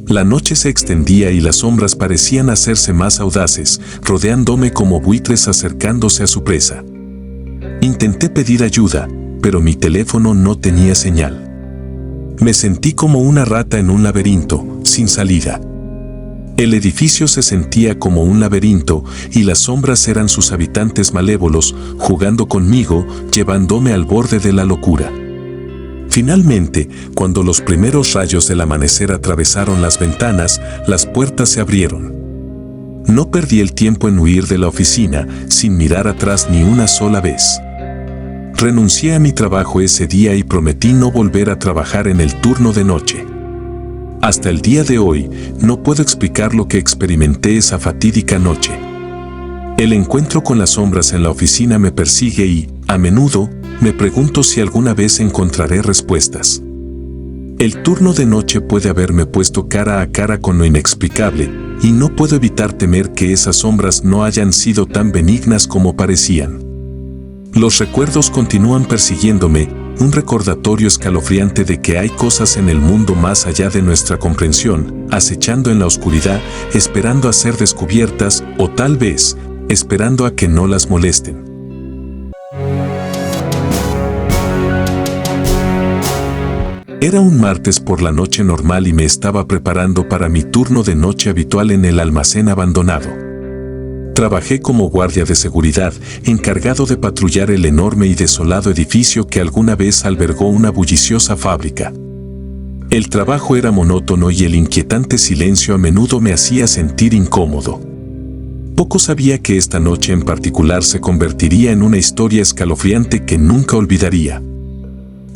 La noche se extendía y las sombras parecían hacerse más audaces, rodeándome como buitres acercándose a su presa. Intenté pedir ayuda, pero mi teléfono no tenía señal. Me sentí como una rata en un laberinto, sin salida. El edificio se sentía como un laberinto y las sombras eran sus habitantes malévolos, jugando conmigo, llevándome al borde de la locura. Finalmente, cuando los primeros rayos del amanecer atravesaron las ventanas, las puertas se abrieron. No perdí el tiempo en huir de la oficina, sin mirar atrás ni una sola vez. Renuncié a mi trabajo ese día y prometí no volver a trabajar en el turno de noche. Hasta el día de hoy, no puedo explicar lo que experimenté esa fatídica noche. El encuentro con las sombras en la oficina me persigue y, a menudo, me pregunto si alguna vez encontraré respuestas. El turno de noche puede haberme puesto cara a cara con lo inexplicable, y no puedo evitar temer que esas sombras no hayan sido tan benignas como parecían. Los recuerdos continúan persiguiéndome, un recordatorio escalofriante de que hay cosas en el mundo más allá de nuestra comprensión, acechando en la oscuridad, esperando a ser descubiertas, o tal vez, esperando a que no las molesten. Era un martes por la noche normal y me estaba preparando para mi turno de noche habitual en el almacén abandonado. Trabajé como guardia de seguridad, encargado de patrullar el enorme y desolado edificio que alguna vez albergó una bulliciosa fábrica. El trabajo era monótono y el inquietante silencio a menudo me hacía sentir incómodo. Poco sabía que esta noche en particular se convertiría en una historia escalofriante que nunca olvidaría.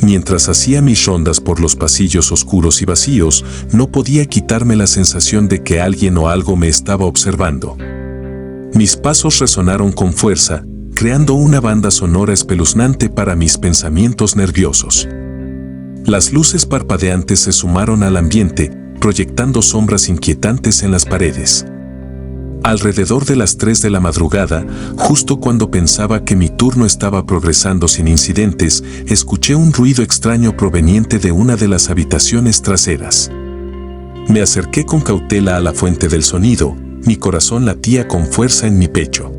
Mientras hacía mis rondas por los pasillos oscuros y vacíos, no podía quitarme la sensación de que alguien o algo me estaba observando. Mis pasos resonaron con fuerza, creando una banda sonora espeluznante para mis pensamientos nerviosos. Las luces parpadeantes se sumaron al ambiente, proyectando sombras inquietantes en las paredes. Alrededor de las 3 de la madrugada, justo cuando pensaba que mi turno estaba progresando sin incidentes, escuché un ruido extraño proveniente de una de las habitaciones traseras. Me acerqué con cautela a la fuente del sonido. Mi corazón latía con fuerza en mi pecho.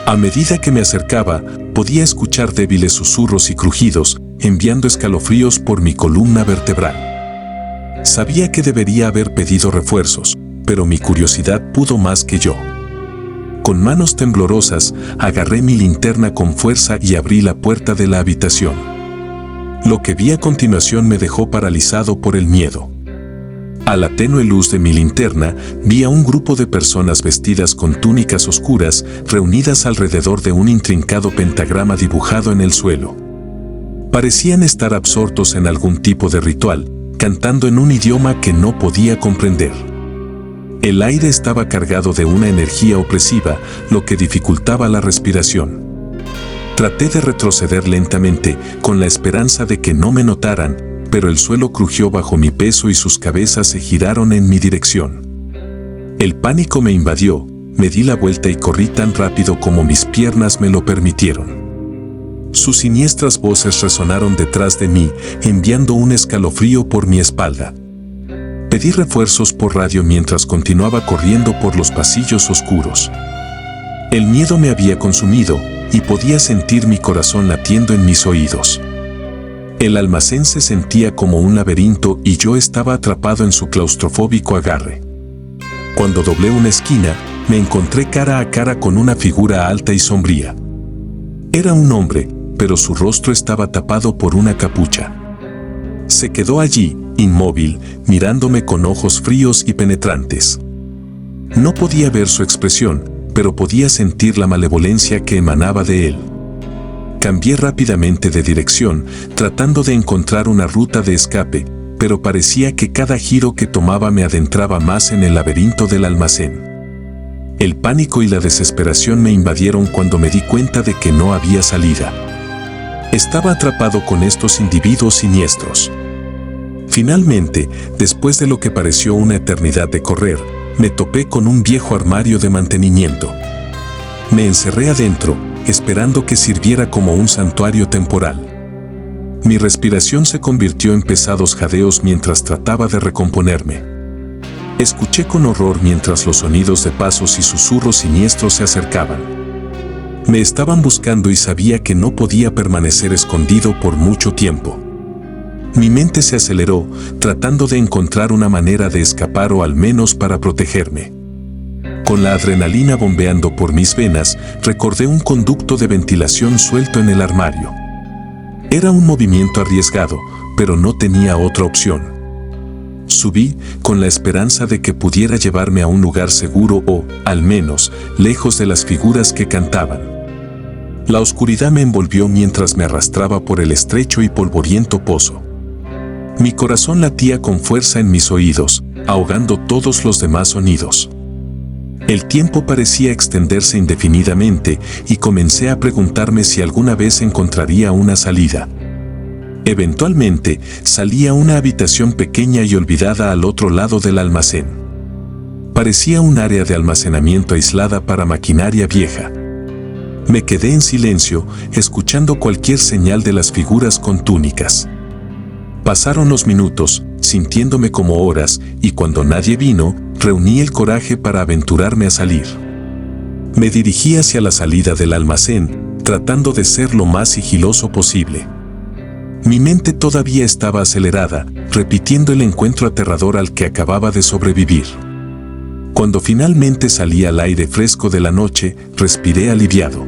A medida que me acercaba, podía escuchar débiles susurros y crujidos, enviando escalofríos por mi columna vertebral. Sabía que debería haber pedido refuerzos, pero mi curiosidad pudo más que yo. Con manos temblorosas, agarré mi linterna con fuerza y abrí la puerta de la habitación. Lo que vi a continuación me dejó paralizado por el miedo. A la tenue luz de mi linterna, vi a un grupo de personas vestidas con túnicas oscuras, reunidas alrededor de un intrincado pentagrama dibujado en el suelo. Parecían estar absortos en algún tipo de ritual, cantando en un idioma que no podía comprender. El aire estaba cargado de una energía opresiva, lo que dificultaba la respiración. Traté de retroceder lentamente, con la esperanza de que no me notaran, pero el suelo crujió bajo mi peso y sus cabezas se giraron en mi dirección. El pánico me invadió, me di la vuelta y corrí tan rápido como mis piernas me lo permitieron. Sus siniestras voces resonaron detrás de mí, enviando un escalofrío por mi espalda. Pedí refuerzos por radio mientras continuaba corriendo por los pasillos oscuros. El miedo me había consumido y podía sentir mi corazón latiendo en mis oídos. El almacén se sentía como un laberinto y yo estaba atrapado en su claustrofóbico agarre. Cuando doblé una esquina, me encontré cara a cara con una figura alta y sombría. Era un hombre, pero su rostro estaba tapado por una capucha. Se quedó allí, inmóvil, mirándome con ojos fríos y penetrantes. No podía ver su expresión, pero podía sentir la malevolencia que emanaba de él. Cambié rápidamente de dirección, tratando de encontrar una ruta de escape, pero parecía que cada giro que tomaba me adentraba más en el laberinto del almacén. El pánico y la desesperación me invadieron cuando me di cuenta de que no había salida. Estaba atrapado con estos individuos siniestros. Finalmente, después de lo que pareció una eternidad de correr, me topé con un viejo armario de mantenimiento. Me encerré adentro, esperando que sirviera como un santuario temporal. Mi respiración se convirtió en pesados jadeos mientras trataba de recomponerme. Escuché con horror mientras los sonidos de pasos y susurros siniestros se acercaban. Me estaban buscando y sabía que no podía permanecer escondido por mucho tiempo. Mi mente se aceleró, tratando de encontrar una manera de escapar o al menos para protegerme. Con la adrenalina bombeando por mis venas, recordé un conducto de ventilación suelto en el armario. Era un movimiento arriesgado, pero no tenía otra opción. Subí, con la esperanza de que pudiera llevarme a un lugar seguro o, al menos, lejos de las figuras que cantaban. La oscuridad me envolvió mientras me arrastraba por el estrecho y polvoriento pozo. Mi corazón latía con fuerza en mis oídos, ahogando todos los demás sonidos. El tiempo parecía extenderse indefinidamente y comencé a preguntarme si alguna vez encontraría una salida. Eventualmente, salí a una habitación pequeña y olvidada al otro lado del almacén. Parecía un área de almacenamiento aislada para maquinaria vieja. Me quedé en silencio, escuchando cualquier señal de las figuras con túnicas. Pasaron los minutos, sintiéndome como horas, y cuando nadie vino, reuní el coraje para aventurarme a salir. Me dirigí hacia la salida del almacén, tratando de ser lo más sigiloso posible. Mi mente todavía estaba acelerada, repitiendo el encuentro aterrador al que acababa de sobrevivir. Cuando finalmente salí al aire fresco de la noche, respiré aliviado.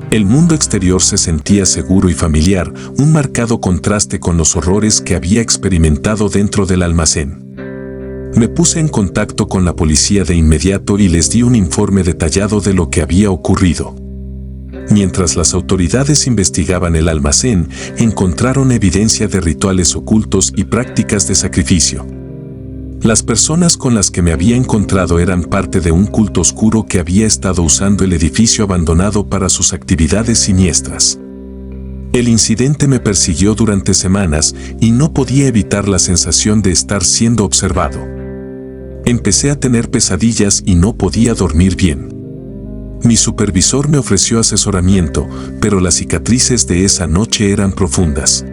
El mundo exterior se sentía seguro y familiar, un marcado contraste con los horrores que había experimentado dentro del almacén. Me puse en contacto con la policía de inmediato y les di un informe detallado de lo que había ocurrido. Mientras las autoridades investigaban el almacén, encontraron evidencia de rituales ocultos y prácticas de sacrificio. Las personas con las que me había encontrado eran parte de un culto oscuro que había estado usando el edificio abandonado para sus actividades siniestras. El incidente me persiguió durante semanas y no podía evitar la sensación de estar siendo observado. Empecé a tener pesadillas y no podía dormir bien. Mi supervisor me ofreció asesoramiento, pero las cicatrices de esa noche eran profundas.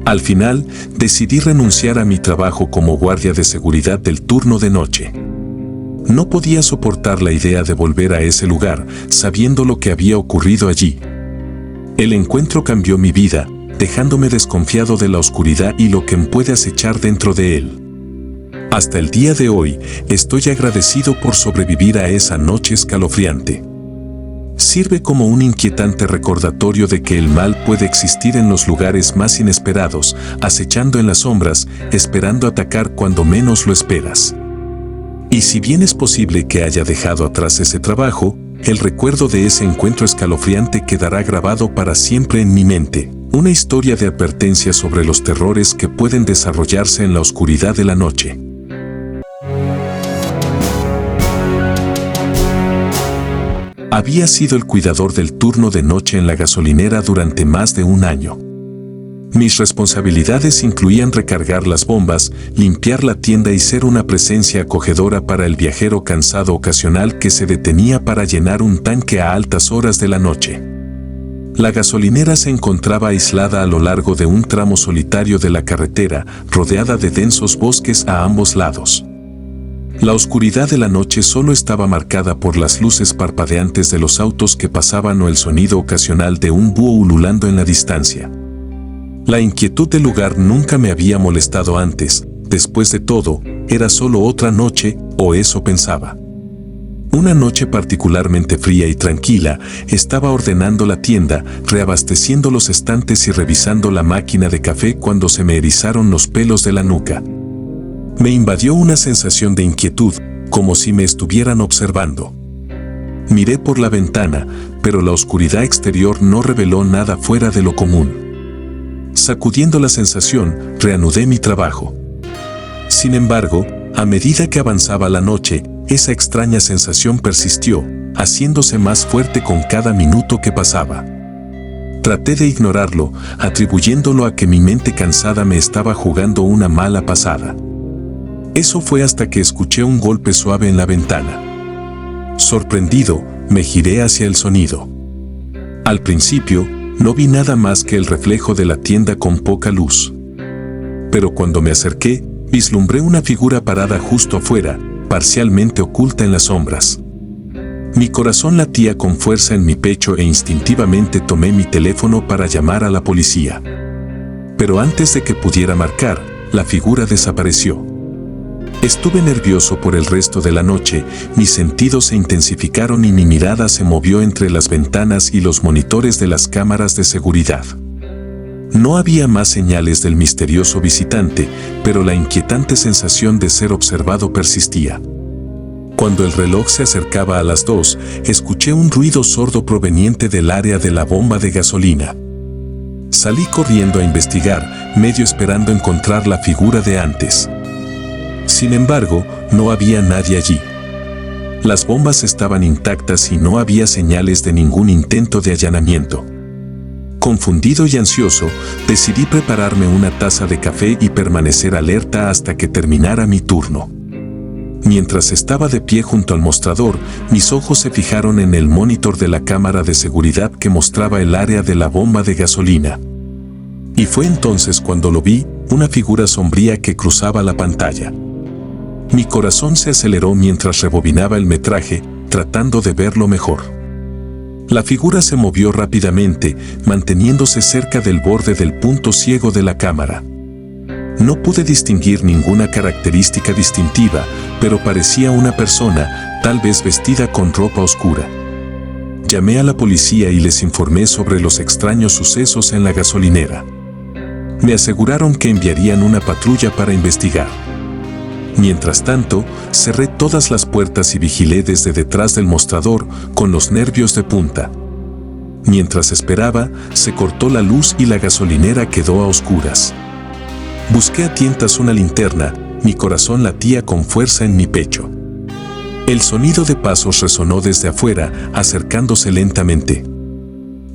Al final, decidí renunciar a mi trabajo como guardia de seguridad del turno de noche. No podía soportar la idea de volver a ese lugar, sabiendo lo que había ocurrido allí. El encuentro cambió mi vida, dejándome desconfiado de la oscuridad y lo que puede acechar dentro de él. Hasta el día de hoy, estoy agradecido por sobrevivir a esa noche escalofriante. Sirve como un inquietante recordatorio de que el mal puede existir en los lugares más inesperados, acechando en las sombras, esperando atacar cuando menos lo esperas. Y si bien es posible que haya dejado atrás ese trabajo, el recuerdo de ese encuentro escalofriante quedará grabado para siempre en mi mente, una historia de advertencia sobre los terrores que pueden desarrollarse en la oscuridad de la noche. Había sido el cuidador del turno de noche en la gasolinera durante más de un año. Mis responsabilidades incluían recargar las bombas, limpiar la tienda y ser una presencia acogedora para el viajero cansado ocasional que se detenía para llenar un tanque a altas horas de la noche. La gasolinera se encontraba aislada a lo largo de un tramo solitario de la carretera, rodeada de densos bosques a ambos lados. La oscuridad de la noche solo estaba marcada por las luces parpadeantes de los autos que pasaban o el sonido ocasional de un búho ululando en la distancia. La inquietud del lugar nunca me había molestado antes. Después de todo, era solo otra noche, o eso pensaba. Una noche particularmente fría y tranquila, estaba ordenando la tienda, reabasteciendo los estantes y revisando la máquina de café cuando se me erizaron los pelos de la nuca. Me invadió una sensación de inquietud, como si me estuvieran observando. Miré por la ventana, pero la oscuridad exterior no reveló nada fuera de lo común. Sacudiendo la sensación, reanudé mi trabajo. Sin embargo, a medida que avanzaba la noche, esa extraña sensación persistió, haciéndose más fuerte con cada minuto que pasaba. Traté de ignorarlo, atribuyéndolo a que mi mente cansada me estaba jugando una mala pasada. Eso fue hasta que escuché un golpe suave en la ventana. Sorprendido, me giré hacia el sonido. Al principio, no vi nada más que el reflejo de la tienda con poca luz. Pero cuando me acerqué, vislumbré una figura parada justo afuera, parcialmente oculta en las sombras. Mi corazón latía con fuerza en mi pecho e instintivamente tomé mi teléfono para llamar a la policía. Pero antes de que pudiera marcar, la figura desapareció. Estuve nervioso por el resto de la noche, mis sentidos se intensificaron y mi mirada se movió entre las ventanas y los monitores de las cámaras de seguridad. No había más señales del misterioso visitante, pero la inquietante sensación de ser observado persistía. Cuando el reloj se acercaba a las 2, escuché un ruido sordo proveniente del área de la bomba de gasolina. Salí corriendo a investigar, medio esperando encontrar la figura de antes. Sin embargo, no había nadie allí. Las bombas estaban intactas y no había señales de ningún intento de allanamiento. Confundido y ansioso, decidí prepararme una taza de café y permanecer alerta hasta que terminara mi turno. Mientras estaba de pie junto al mostrador, mis ojos se fijaron en el monitor de la cámara de seguridad que mostraba el área de la bomba de gasolina. Y fue entonces cuando lo vi, una figura sombría que cruzaba la pantalla. Mi corazón se aceleró mientras rebobinaba el metraje, tratando de verlo mejor. La figura se movió rápidamente, manteniéndose cerca del borde del punto ciego de la cámara. No pude distinguir ninguna característica distintiva, pero parecía una persona, tal vez vestida con ropa oscura. Llamé a la policía y les informé sobre los extraños sucesos en la gasolinera. Me aseguraron que enviarían una patrulla para investigar. Mientras tanto, cerré todas las puertas y vigilé desde detrás del mostrador, con los nervios de punta. Mientras esperaba, se cortó la luz y la gasolinera quedó a oscuras. Busqué a tientas una linterna, mi corazón latía con fuerza en mi pecho. El sonido de pasos resonó desde afuera, acercándose lentamente.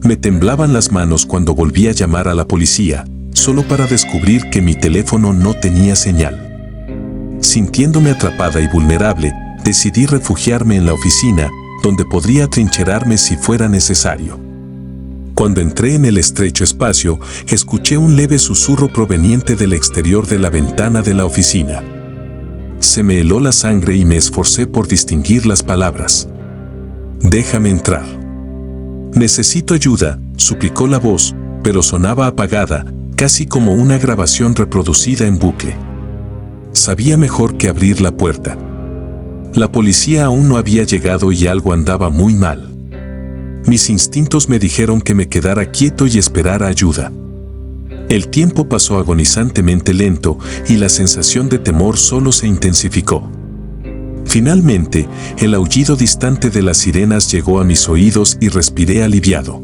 Me temblaban las manos cuando volví a llamar a la policía, solo para descubrir que mi teléfono no tenía señal. Sintiéndome atrapada y vulnerable, decidí refugiarme en la oficina, donde podría atrincherarme si fuera necesario. Cuando entré en el estrecho espacio, escuché un leve susurro proveniente del exterior de la ventana de la oficina. Se me heló la sangre y me esforcé por distinguir las palabras. «Déjame entrar». «Necesito ayuda», suplicó la voz, pero sonaba apagada, casi como una grabación reproducida en bucle. Sabía mejor que abrir la puerta. La policía aún no había llegado y algo andaba muy mal. Mis instintos me dijeron que me quedara quieto y esperara ayuda. El tiempo pasó agonizantemente lento y la sensación de temor solo se intensificó. Finalmente, el aullido distante de las sirenas llegó a mis oídos y respiré aliviado.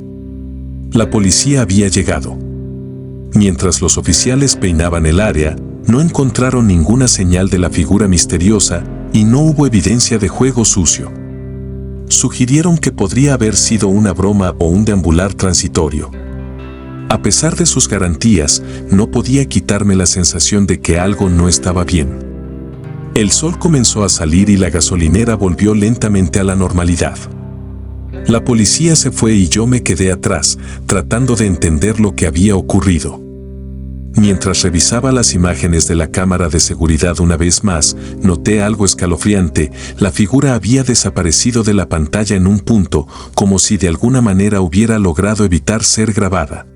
La policía había llegado. Mientras los oficiales peinaban el área, no encontraron ninguna señal de la figura misteriosa y no hubo evidencia de juego sucio. sugirieron que podría haber sido una broma o un deambular transitorio. A pesar de sus garantías, no podía quitarme la sensación de que algo no estaba bien. El sol comenzó a salir y la gasolinera volvió lentamente a la normalidad. La policía se fue y yo me quedé atrás, tratando de entender lo que había ocurrido. Mientras revisaba las imágenes de la cámara de seguridad una vez más, noté algo escalofriante. La figura había desaparecido de la pantalla en un punto, como si de alguna manera hubiera logrado evitar ser grabada.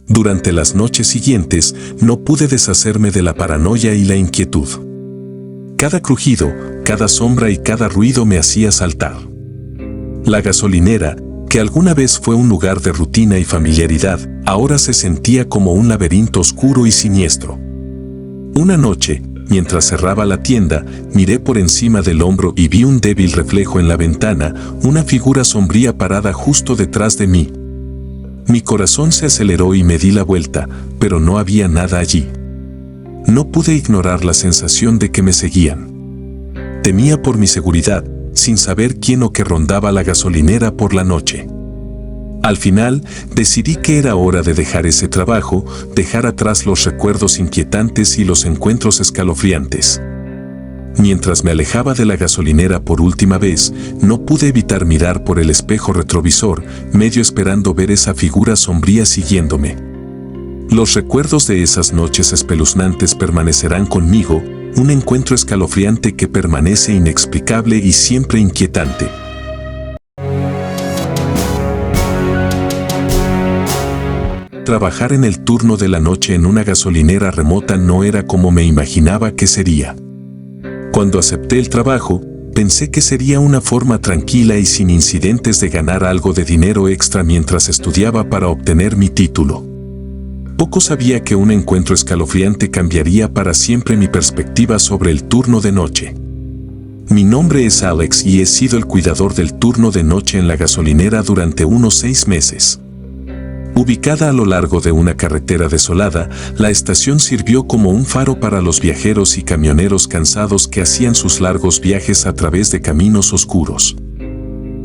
Durante las noches siguientes, no pude deshacerme de la paranoia y la inquietud. Cada crujido, cada sombra y cada ruido me hacía saltar. La gasolinera, que alguna vez fue un lugar de rutina y familiaridad, ahora se sentía como un laberinto oscuro y siniestro. Una noche, mientras cerraba la tienda, miré por encima del hombro y vi un débil reflejo en la ventana, una figura sombría parada justo detrás de mí. Mi corazón se aceleró y me di la vuelta, pero no había nada allí. No pude ignorar la sensación de que me seguían. Temía por mi seguridad, sin saber quién o qué rondaba la gasolinera por la noche. Al final, decidí que era hora de dejar ese trabajo, dejar atrás los recuerdos inquietantes y los encuentros escalofriantes. Mientras me alejaba de la gasolinera por última vez, no pude evitar mirar por el espejo retrovisor, medio esperando ver esa figura sombría siguiéndome. Los recuerdos de esas noches espeluznantes permanecerán conmigo, un encuentro escalofriante que permanece inexplicable y siempre inquietante. Trabajar en el turno de la noche en una gasolinera remota no era como me imaginaba que sería. Cuando acepté el trabajo, pensé que sería una forma tranquila y sin incidentes de ganar algo de dinero extra mientras estudiaba para obtener mi título. Poco sabía que un encuentro escalofriante cambiaría para siempre mi perspectiva sobre el turno de noche. Mi nombre es Alex y he sido el cuidador del turno de noche en la gasolinera durante unos 6 meses. Ubicada a lo largo de una carretera desolada, la estación sirvió como un faro para los viajeros y camioneros cansados que hacían sus largos viajes a través de caminos oscuros.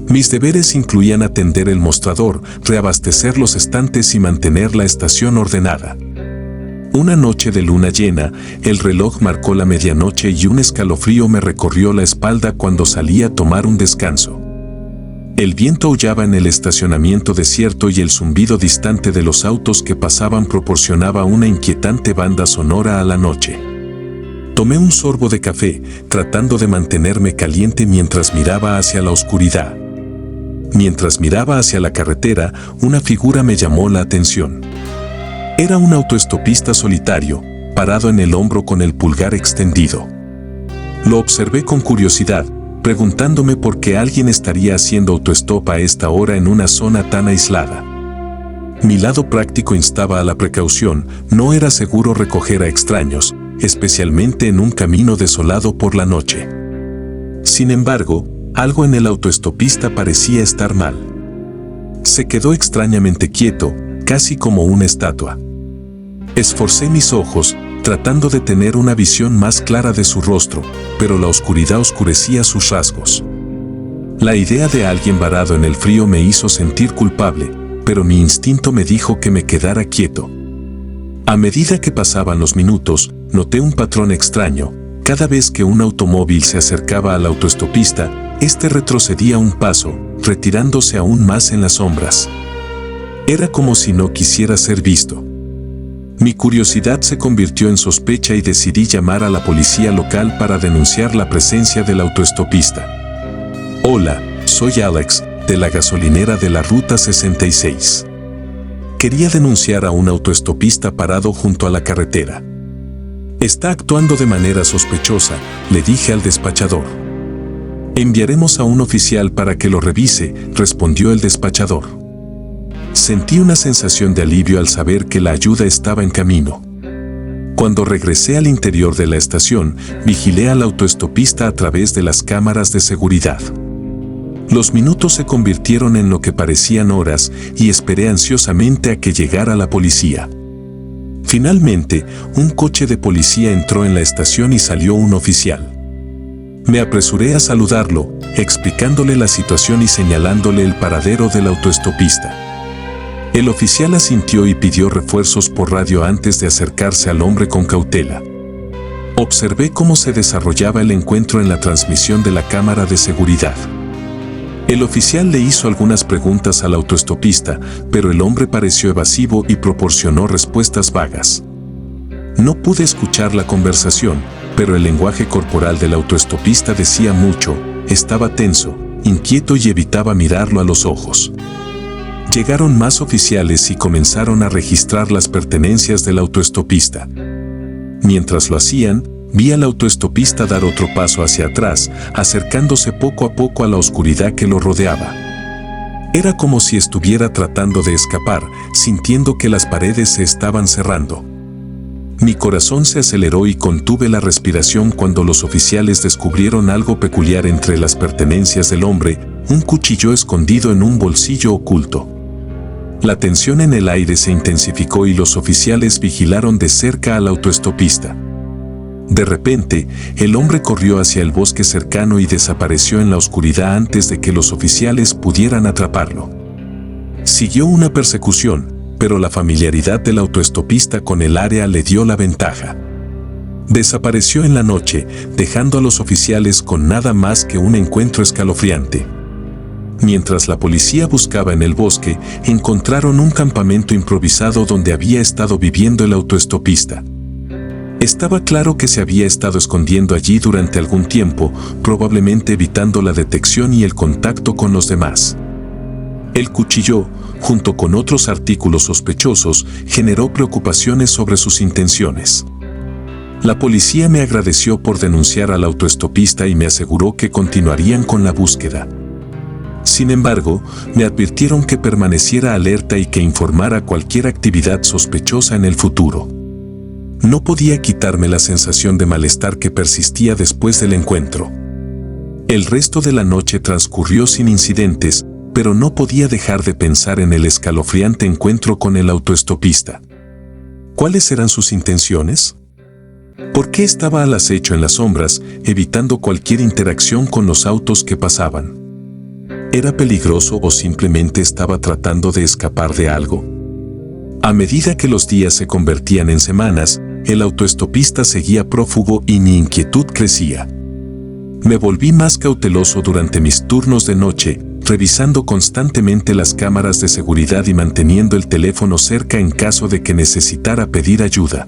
Mis deberes incluían atender el mostrador, reabastecer los estantes y mantener la estación ordenada. Una noche de luna llena, el reloj marcó la medianoche y un escalofrío me recorrió la espalda cuando salí a tomar un descanso. El viento aullaba en el estacionamiento desierto y el zumbido distante de los autos que pasaban proporcionaba una inquietante banda sonora a la noche. Tomé un sorbo de café, tratando de mantenerme caliente mientras miraba hacia la oscuridad. Mientras miraba hacia la carretera, una figura me llamó la atención. Era un autoestopista solitario, parado en el hombro con el pulgar extendido. Lo observé con curiosidad, preguntándome por qué alguien estaría haciendo autoestop a esta hora en una zona tan aislada. Mi lado práctico instaba a la precaución, no era seguro recoger a extraños, especialmente en un camino desolado por la noche. Sin embargo, algo en el autoestopista parecía estar mal. Se quedó extrañamente quieto, casi como una estatua. Esforcé mis ojos, tratando de tener una visión más clara de su rostro, pero la oscuridad oscurecía sus rasgos. La idea de alguien varado en el frío me hizo sentir culpable, pero mi instinto me dijo que me quedara quieto. A medida que pasaban los minutos, noté un patrón extraño. Cada vez que un automóvil se acercaba al autoestopista, este retrocedía un paso, retirándose aún más en las sombras. Era como si no quisiera ser visto. Mi curiosidad se convirtió en sospecha y decidí llamar a la policía local para denunciar la presencia del autoestopista. Hola, soy Alex, de la gasolinera de la Ruta 66. Quería denunciar a un autoestopista parado junto a la carretera. Está actuando de manera sospechosa, le dije al despachador. Enviaremos a un oficial para que lo revise, respondió el despachador. Sentí una sensación de alivio al saber que la ayuda estaba en camino. Cuando regresé al interior de la estación, vigilé al autoestopista a través de las cámaras de seguridad. Los minutos se convirtieron en lo que parecían horas y esperé ansiosamente a que llegara la policía. Finalmente, un coche de policía entró en la estación y salió un oficial. Me apresuré a saludarlo, explicándole la situación y señalándole el paradero del autoestopista. El oficial asintió y pidió refuerzos por radio antes de acercarse al hombre con cautela. Observé cómo se desarrollaba el encuentro en la transmisión de la cámara de seguridad. El oficial le hizo algunas preguntas al autoestopista, pero el hombre pareció evasivo y proporcionó respuestas vagas. No pude escuchar la conversación, pero el lenguaje corporal del autoestopista decía mucho. Estaba tenso, inquieto y evitaba mirarlo a los ojos. Llegaron más oficiales y comenzaron a registrar las pertenencias del autoestopista. Mientras lo hacían, vi al autoestopista dar otro paso hacia atrás, acercándose poco a poco a la oscuridad que lo rodeaba. Era como si estuviera tratando de escapar, sintiendo que las paredes se estaban cerrando. Mi corazón se aceleró y contuve la respiración cuando los oficiales descubrieron algo peculiar entre las pertenencias del hombre, un cuchillo escondido en un bolsillo oculto. La tensión en el aire se intensificó y los oficiales vigilaron de cerca al autoestopista. De repente, el hombre corrió hacia el bosque cercano y desapareció en la oscuridad antes de que los oficiales pudieran atraparlo. Siguió una persecución, pero la familiaridad del autoestopista con el área le dio la ventaja. Desapareció en la noche, dejando a los oficiales con nada más que un encuentro escalofriante. Mientras la policía buscaba en el bosque, encontraron un campamento improvisado donde había estado viviendo el autoestopista. Estaba claro que se había estado escondiendo allí durante algún tiempo, probablemente evitando la detección y el contacto con los demás. El cuchillo, junto con otros artículos sospechosos, generó preocupaciones sobre sus intenciones. La policía me agradeció por denunciar al autoestopista y me aseguró que continuarían con la búsqueda. Sin embargo, me advirtieron que permaneciera alerta y que informara cualquier actividad sospechosa en el futuro. No podía quitarme la sensación de malestar que persistía después del encuentro. El resto de la noche transcurrió sin incidentes, pero no podía dejar de pensar en el escalofriante encuentro con el autoestopista. ¿Cuáles eran sus intenciones? ¿Por qué estaba al acecho en las sombras, evitando cualquier interacción con los autos que pasaban? ¿Era peligroso o simplemente estaba tratando de escapar de algo? A medida que los días se convertían en semanas, el autoestopista seguía prófugo y mi inquietud crecía. Me volví más cauteloso durante mis turnos de noche, revisando constantemente las cámaras de seguridad y manteniendo el teléfono cerca en caso de que necesitara pedir ayuda.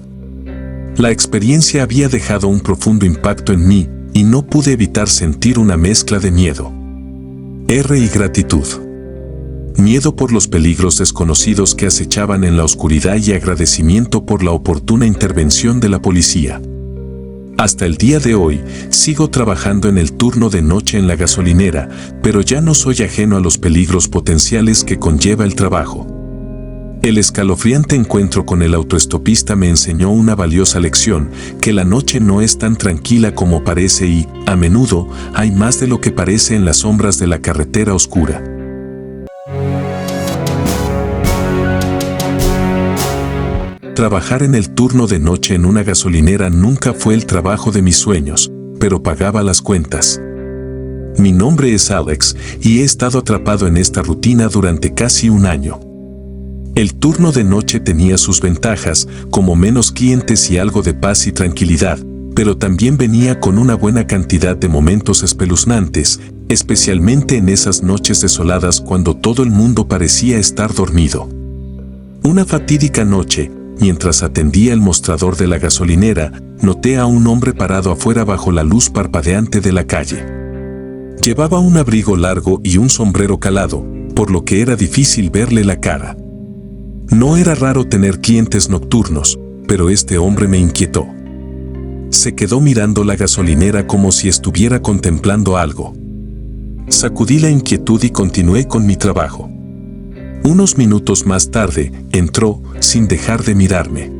La experiencia había dejado un profundo impacto en mí y no pude evitar sentir una mezcla de miedo y gratitud. Miedo por los peligros desconocidos que acechaban en la oscuridad y agradecimiento por la oportuna intervención de la policía. Hasta el día de hoy, sigo trabajando en el turno de noche en la gasolinera, pero ya no soy ajeno a los peligros potenciales que conlleva el trabajo. El escalofriante encuentro con el autoestopista me enseñó una valiosa lección, que la noche no es tan tranquila como parece y, a menudo, hay más de lo que parece en las sombras de la carretera oscura. Trabajar en el turno de noche en una gasolinera nunca fue el trabajo de mis sueños, pero pagaba las cuentas. Mi nombre es Alex y he estado atrapado en esta rutina durante casi un año. El turno de noche tenía sus ventajas, como menos clientes y algo de paz y tranquilidad, pero también venía con una buena cantidad de momentos espeluznantes, especialmente en esas noches desoladas cuando todo el mundo parecía estar dormido. Una fatídica noche, mientras atendía el mostrador de la gasolinera, noté a un hombre parado afuera bajo la luz parpadeante de la calle. Llevaba un abrigo largo y un sombrero calado, por lo que era difícil verle la cara. No era raro tener clientes nocturnos, pero este hombre me inquietó. Se quedó mirando la gasolinera como si estuviera contemplando algo. Sacudí la inquietud y continué con mi trabajo. Unos minutos más tarde, entró, sin dejar de mirarme.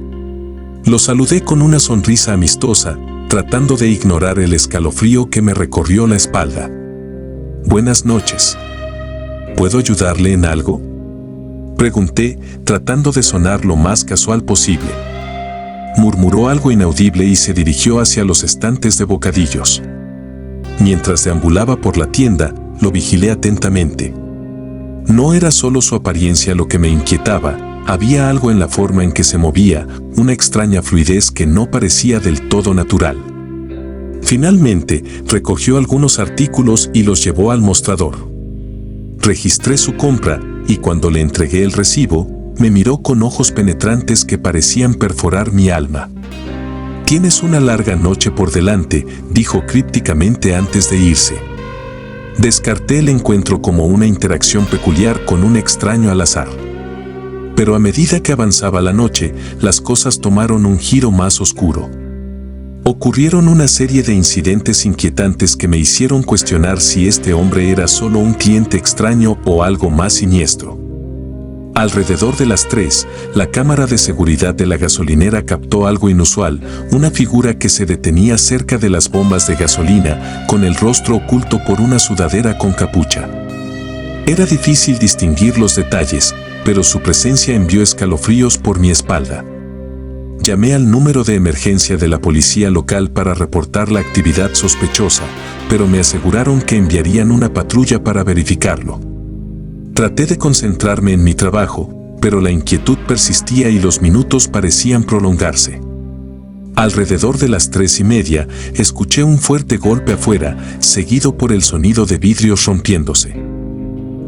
Lo saludé con una sonrisa amistosa, tratando de ignorar el escalofrío que me recorrió la espalda. Buenas noches. ¿Puedo ayudarle en algo?, pregunté, tratando de sonar lo más casual posible. Murmuró algo inaudible y se dirigió hacia los estantes de bocadillos. Mientras deambulaba por la tienda, lo vigilé atentamente. No era solo su apariencia lo que me inquietaba, había algo en la forma en que se movía, una extraña fluidez que no parecía del todo natural. Finalmente, recogió algunos artículos y los llevó al mostrador. Registré su compra y cuando le entregué el recibo, me miró con ojos penetrantes que parecían perforar mi alma. «Tienes una larga noche por delante», dijo crípticamente antes de irse. Descarté el encuentro como una interacción peculiar con un extraño al azar. Pero a medida que avanzaba la noche, las cosas tomaron un giro más oscuro. Ocurrieron una serie de incidentes inquietantes que me hicieron cuestionar si este hombre era solo un cliente extraño o algo más siniestro. Alrededor de las 3, la cámara de seguridad de la gasolinera captó algo inusual, una figura que se detenía cerca de las bombas de gasolina, con el rostro oculto por una sudadera con capucha. Era difícil distinguir los detalles, pero su presencia envió escalofríos por mi espalda. Llamé al número de emergencia de la policía local para reportar la actividad sospechosa, pero me aseguraron que enviarían una patrulla para verificarlo. Traté de concentrarme en mi trabajo, pero la inquietud persistía y los minutos parecían prolongarse. Alrededor de las 3:30, escuché un fuerte golpe afuera, seguido por el sonido de vidrios rompiéndose.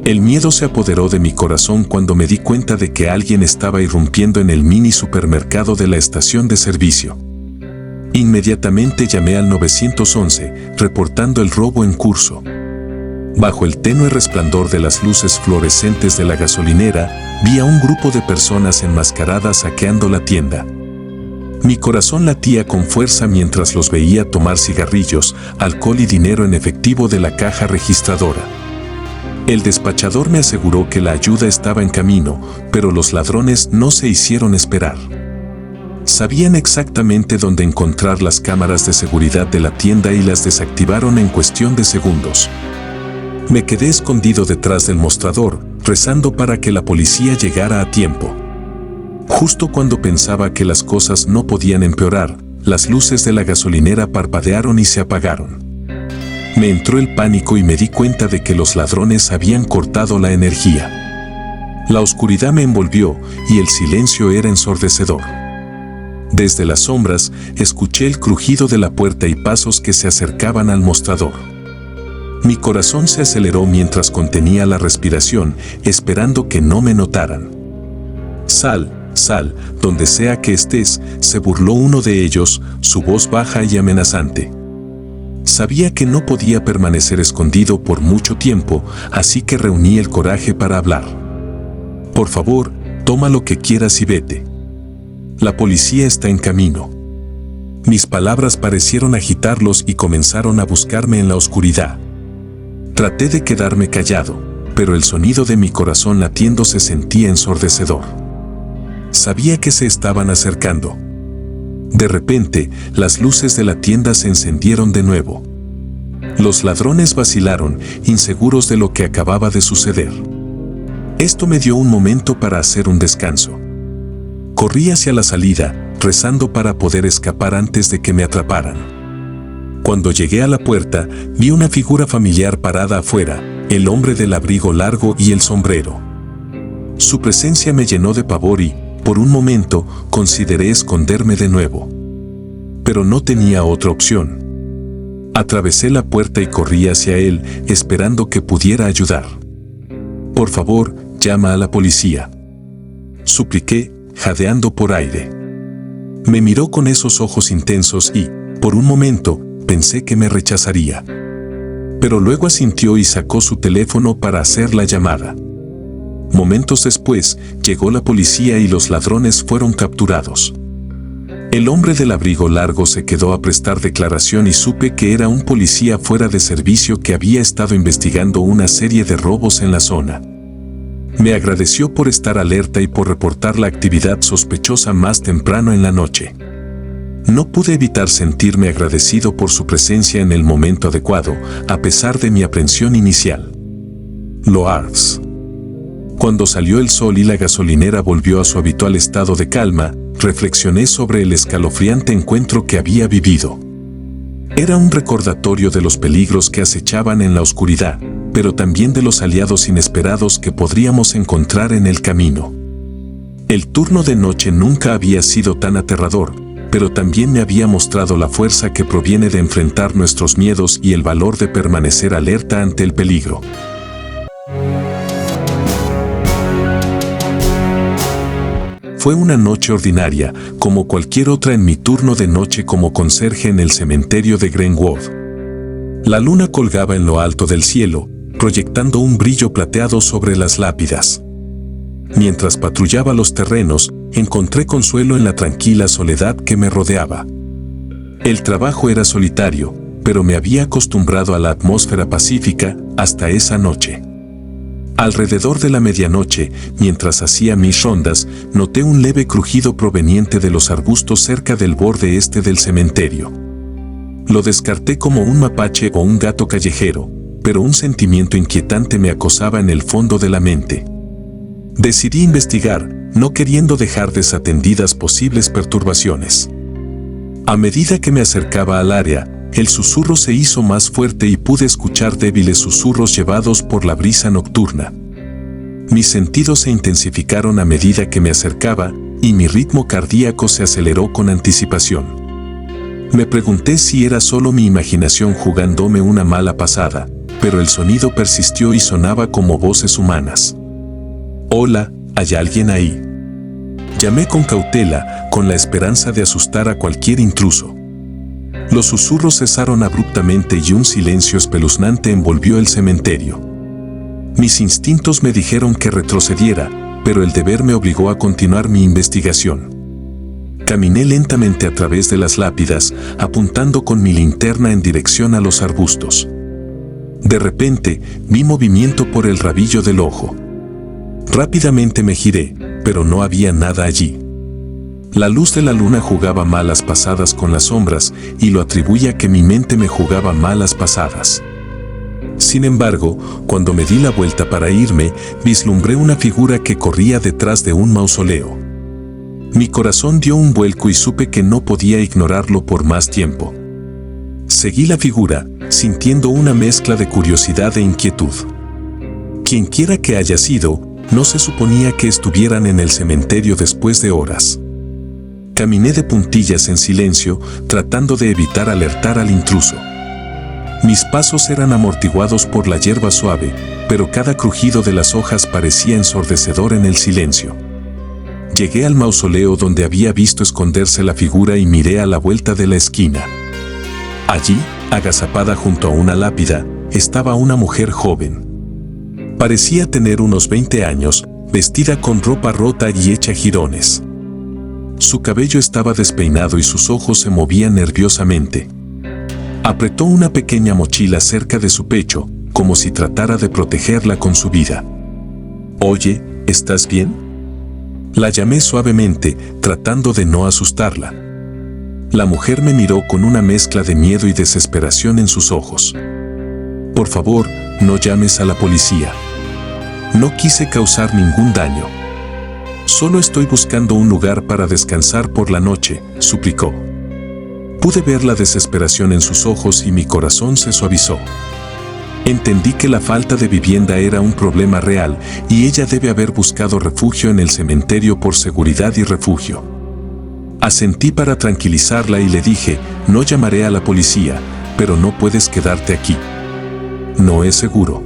El miedo se apoderó de mi corazón cuando me di cuenta de que alguien estaba irrumpiendo en el mini supermercado de la estación de servicio. Inmediatamente llamé al 911, reportando el robo en curso. Bajo el tenue resplandor de las luces fluorescentes de la gasolinera, vi a un grupo de personas enmascaradas saqueando la tienda. Mi corazón latía con fuerza mientras los veía tomar cigarrillos, alcohol y dinero en efectivo de la caja registradora. El despachador me aseguró que la ayuda estaba en camino, pero los ladrones no se hicieron esperar. Sabían exactamente dónde encontrar las cámaras de seguridad de la tienda y las desactivaron en cuestión de segundos. Me quedé escondido detrás del mostrador, rezando para que la policía llegara a tiempo. Justo cuando pensaba que las cosas no podían empeorar, las luces de la gasolinera parpadearon y se apagaron. Me entró el pánico y me di cuenta de que los ladrones habían cortado la energía. La oscuridad me envolvió y el silencio era ensordecedor. Desde las sombras, escuché el crujido de la puerta y pasos que se acercaban al mostrador. Mi corazón se aceleró mientras contenía la respiración, esperando que no me notaran. «Sal, sal, donde sea que estés», se burló uno de ellos, su voz baja y amenazante. Sabía que no podía permanecer escondido por mucho tiempo, así que reuní el coraje para hablar. «Por favor, toma lo que quieras y vete. La policía está en camino». Mis palabras parecieron agitarlos y comenzaron a buscarme en la oscuridad. Traté de quedarme callado, pero el sonido de mi corazón latiendo se sentía ensordecedor. Sabía que se estaban acercando. De repente, las luces de la tienda se encendieron de nuevo. Los ladrones vacilaron, inseguros de lo que acababa de suceder. Esto me dio un momento para hacer un descanso. Corrí hacia la salida, rezando para poder escapar antes de que me atraparan. Cuando llegué a la puerta, vi una figura familiar parada afuera, el hombre del abrigo largo y el sombrero. Su presencia me llenó de pavor y, por un momento, consideré esconderme de nuevo. Pero no tenía otra opción. Atravesé la puerta y corrí hacia él, esperando que pudiera ayudar. «Por favor, llama a la policía», supliqué, jadeando por aire. Me miró con esos ojos intensos y, por un momento, pensé que me rechazaría. Pero luego asintió y sacó su teléfono para hacer la llamada. Momentos después, llegó la policía y los ladrones fueron capturados. El hombre del abrigo largo se quedó a prestar declaración y supe que era un policía fuera de servicio que había estado investigando una serie de robos en la zona. Me agradeció por estar alerta y por reportar la actividad sospechosa más temprano en la noche. No pude evitar sentirme agradecido por su presencia en el momento adecuado, a pesar de mi aprensión inicial. Loars. Cuando salió el sol y la gasolinera volvió a su habitual estado de calma, reflexioné sobre el escalofriante encuentro que había vivido. Era un recordatorio de los peligros que acechaban en la oscuridad, pero también de los aliados inesperados que podríamos encontrar en el camino. El turno de noche nunca había sido tan aterrador, pero también me había mostrado la fuerza que proviene de enfrentar nuestros miedos y el valor de permanecer alerta ante el peligro. Fue una noche ordinaria, como cualquier otra en mi turno de noche como conserje en el cementerio de Greenwood. La luna colgaba en lo alto del cielo, proyectando un brillo plateado sobre las lápidas. Mientras patrullaba los terrenos, encontré consuelo en la tranquila soledad que me rodeaba. El trabajo era solitario, pero me había acostumbrado a la atmósfera pacífica hasta esa noche. Alrededor de la medianoche, mientras hacía mis rondas, noté un leve crujido proveniente de los arbustos cerca del borde este del cementerio. Lo descarté como un mapache o un gato callejero, pero un sentimiento inquietante me acosaba en el fondo de la mente. Decidí investigar, no queriendo dejar desatendidas posibles perturbaciones. A medida que me acercaba al área, el susurro se hizo más fuerte y pude escuchar débiles susurros llevados por la brisa nocturna. Mis sentidos se intensificaron a medida que me acercaba y mi ritmo cardíaco se aceleró con anticipación. Me pregunté si era solo mi imaginación jugándome una mala pasada, pero el sonido persistió y sonaba como voces humanas. «Hola, ¿hay alguien ahí?». Llamé con cautela, con la esperanza de asustar a cualquier intruso. Los susurros cesaron abruptamente y un silencio espeluznante envolvió el cementerio. Mis instintos me dijeron que retrocediera, pero el deber me obligó a continuar mi investigación. Caminé lentamente a través de las lápidas, apuntando con mi linterna en dirección a los arbustos. De repente, vi movimiento por el rabillo del ojo. Rápidamente me giré, pero no había nada allí. La luz de la luna jugaba malas pasadas con las sombras y lo atribuía a que mi mente me jugaba malas pasadas. Sin embargo, cuando me di la vuelta para irme, vislumbré una figura que corría detrás de un mausoleo. Mi corazón dio un vuelco y supe que no podía ignorarlo por más tiempo. Seguí la figura, sintiendo una mezcla de curiosidad e inquietud. Quienquiera que haya sido, no se suponía que estuvieran en el cementerio después de horas. Caminé de puntillas en silencio, tratando de evitar alertar al intruso. Mis pasos eran amortiguados por la hierba suave, pero cada crujido de las hojas parecía ensordecedor en el silencio. Llegué al mausoleo donde había visto esconderse la figura y miré a la vuelta de la esquina. Allí, agazapada junto a una lápida, estaba una mujer joven. Parecía tener unos 20 años, vestida con ropa rota y hecha jirones. Su cabello estaba despeinado y sus ojos se movían nerviosamente. Apretó una pequeña mochila cerca de su pecho, como si tratara de protegerla con su vida. «Oye, ¿estás bien?». La llamé suavemente, tratando de no asustarla. La mujer me miró con una mezcla de miedo y desesperación en sus ojos. «Por favor, no llames a la policía. No quise causar ningún daño. Solo estoy buscando un lugar para descansar por la noche», suplicó. Pude ver la desesperación en sus ojos y mi corazón se suavizó. Entendí que la falta de vivienda era un problema real y ella debe haber buscado refugio en el cementerio por seguridad y refugio. Asentí para tranquilizarla y le dije, «No llamaré a la policía, pero no puedes quedarte aquí. No es seguro.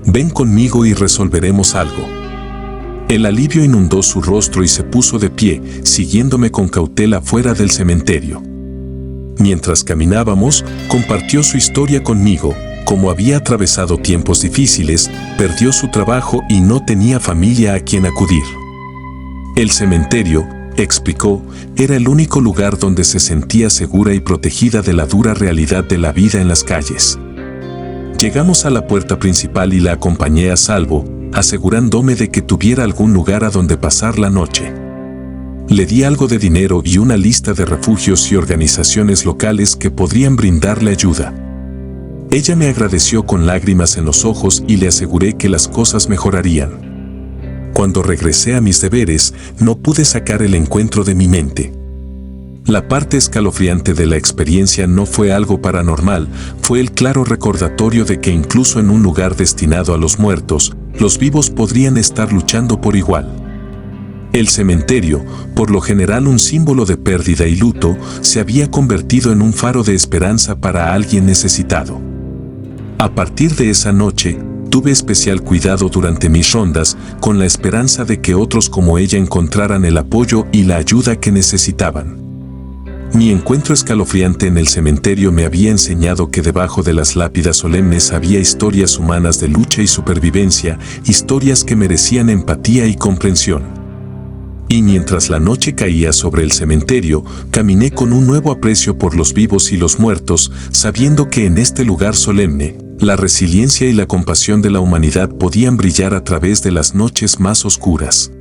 Ven conmigo y resolveremos algo». El alivio inundó su rostro y se puso de pie, siguiéndome con cautela fuera del cementerio. Mientras caminábamos, compartió su historia conmigo, como había atravesado tiempos difíciles, perdió su trabajo y no tenía familia a quien acudir. El cementerio, explicó, era el único lugar donde se sentía segura y protegida de la dura realidad de la vida en las calles. Llegamos a la puerta principal y la acompañé a salvo, asegurándome de que tuviera algún lugar a donde pasar la noche. Le di algo de dinero y una lista de refugios y organizaciones locales que podrían brindarle ayuda. Ella me agradeció con lágrimas en los ojos y le aseguré que las cosas mejorarían. Cuando regresé a mis deberes, no pude sacar el encuentro de mi mente. La parte escalofriante de la experiencia no fue algo paranormal, fue el claro recordatorio de que incluso en un lugar destinado a los muertos, los vivos podrían estar luchando por igual. El cementerio, por lo general un símbolo de pérdida y luto, se había convertido en un faro de esperanza para alguien necesitado. A partir de esa noche, tuve especial cuidado durante mis rondas, con la esperanza de que otros como ella encontraran el apoyo y la ayuda que necesitaban. Mi encuentro escalofriante en el cementerio me había enseñado que debajo de las lápidas solemnes había historias humanas de lucha y supervivencia, historias que merecían empatía y comprensión. Y mientras la noche caía sobre el cementerio, caminé con un nuevo aprecio por los vivos y los muertos, sabiendo que en este lugar solemne, la resiliencia y la compasión de la humanidad podían brillar a través de las noches más oscuras.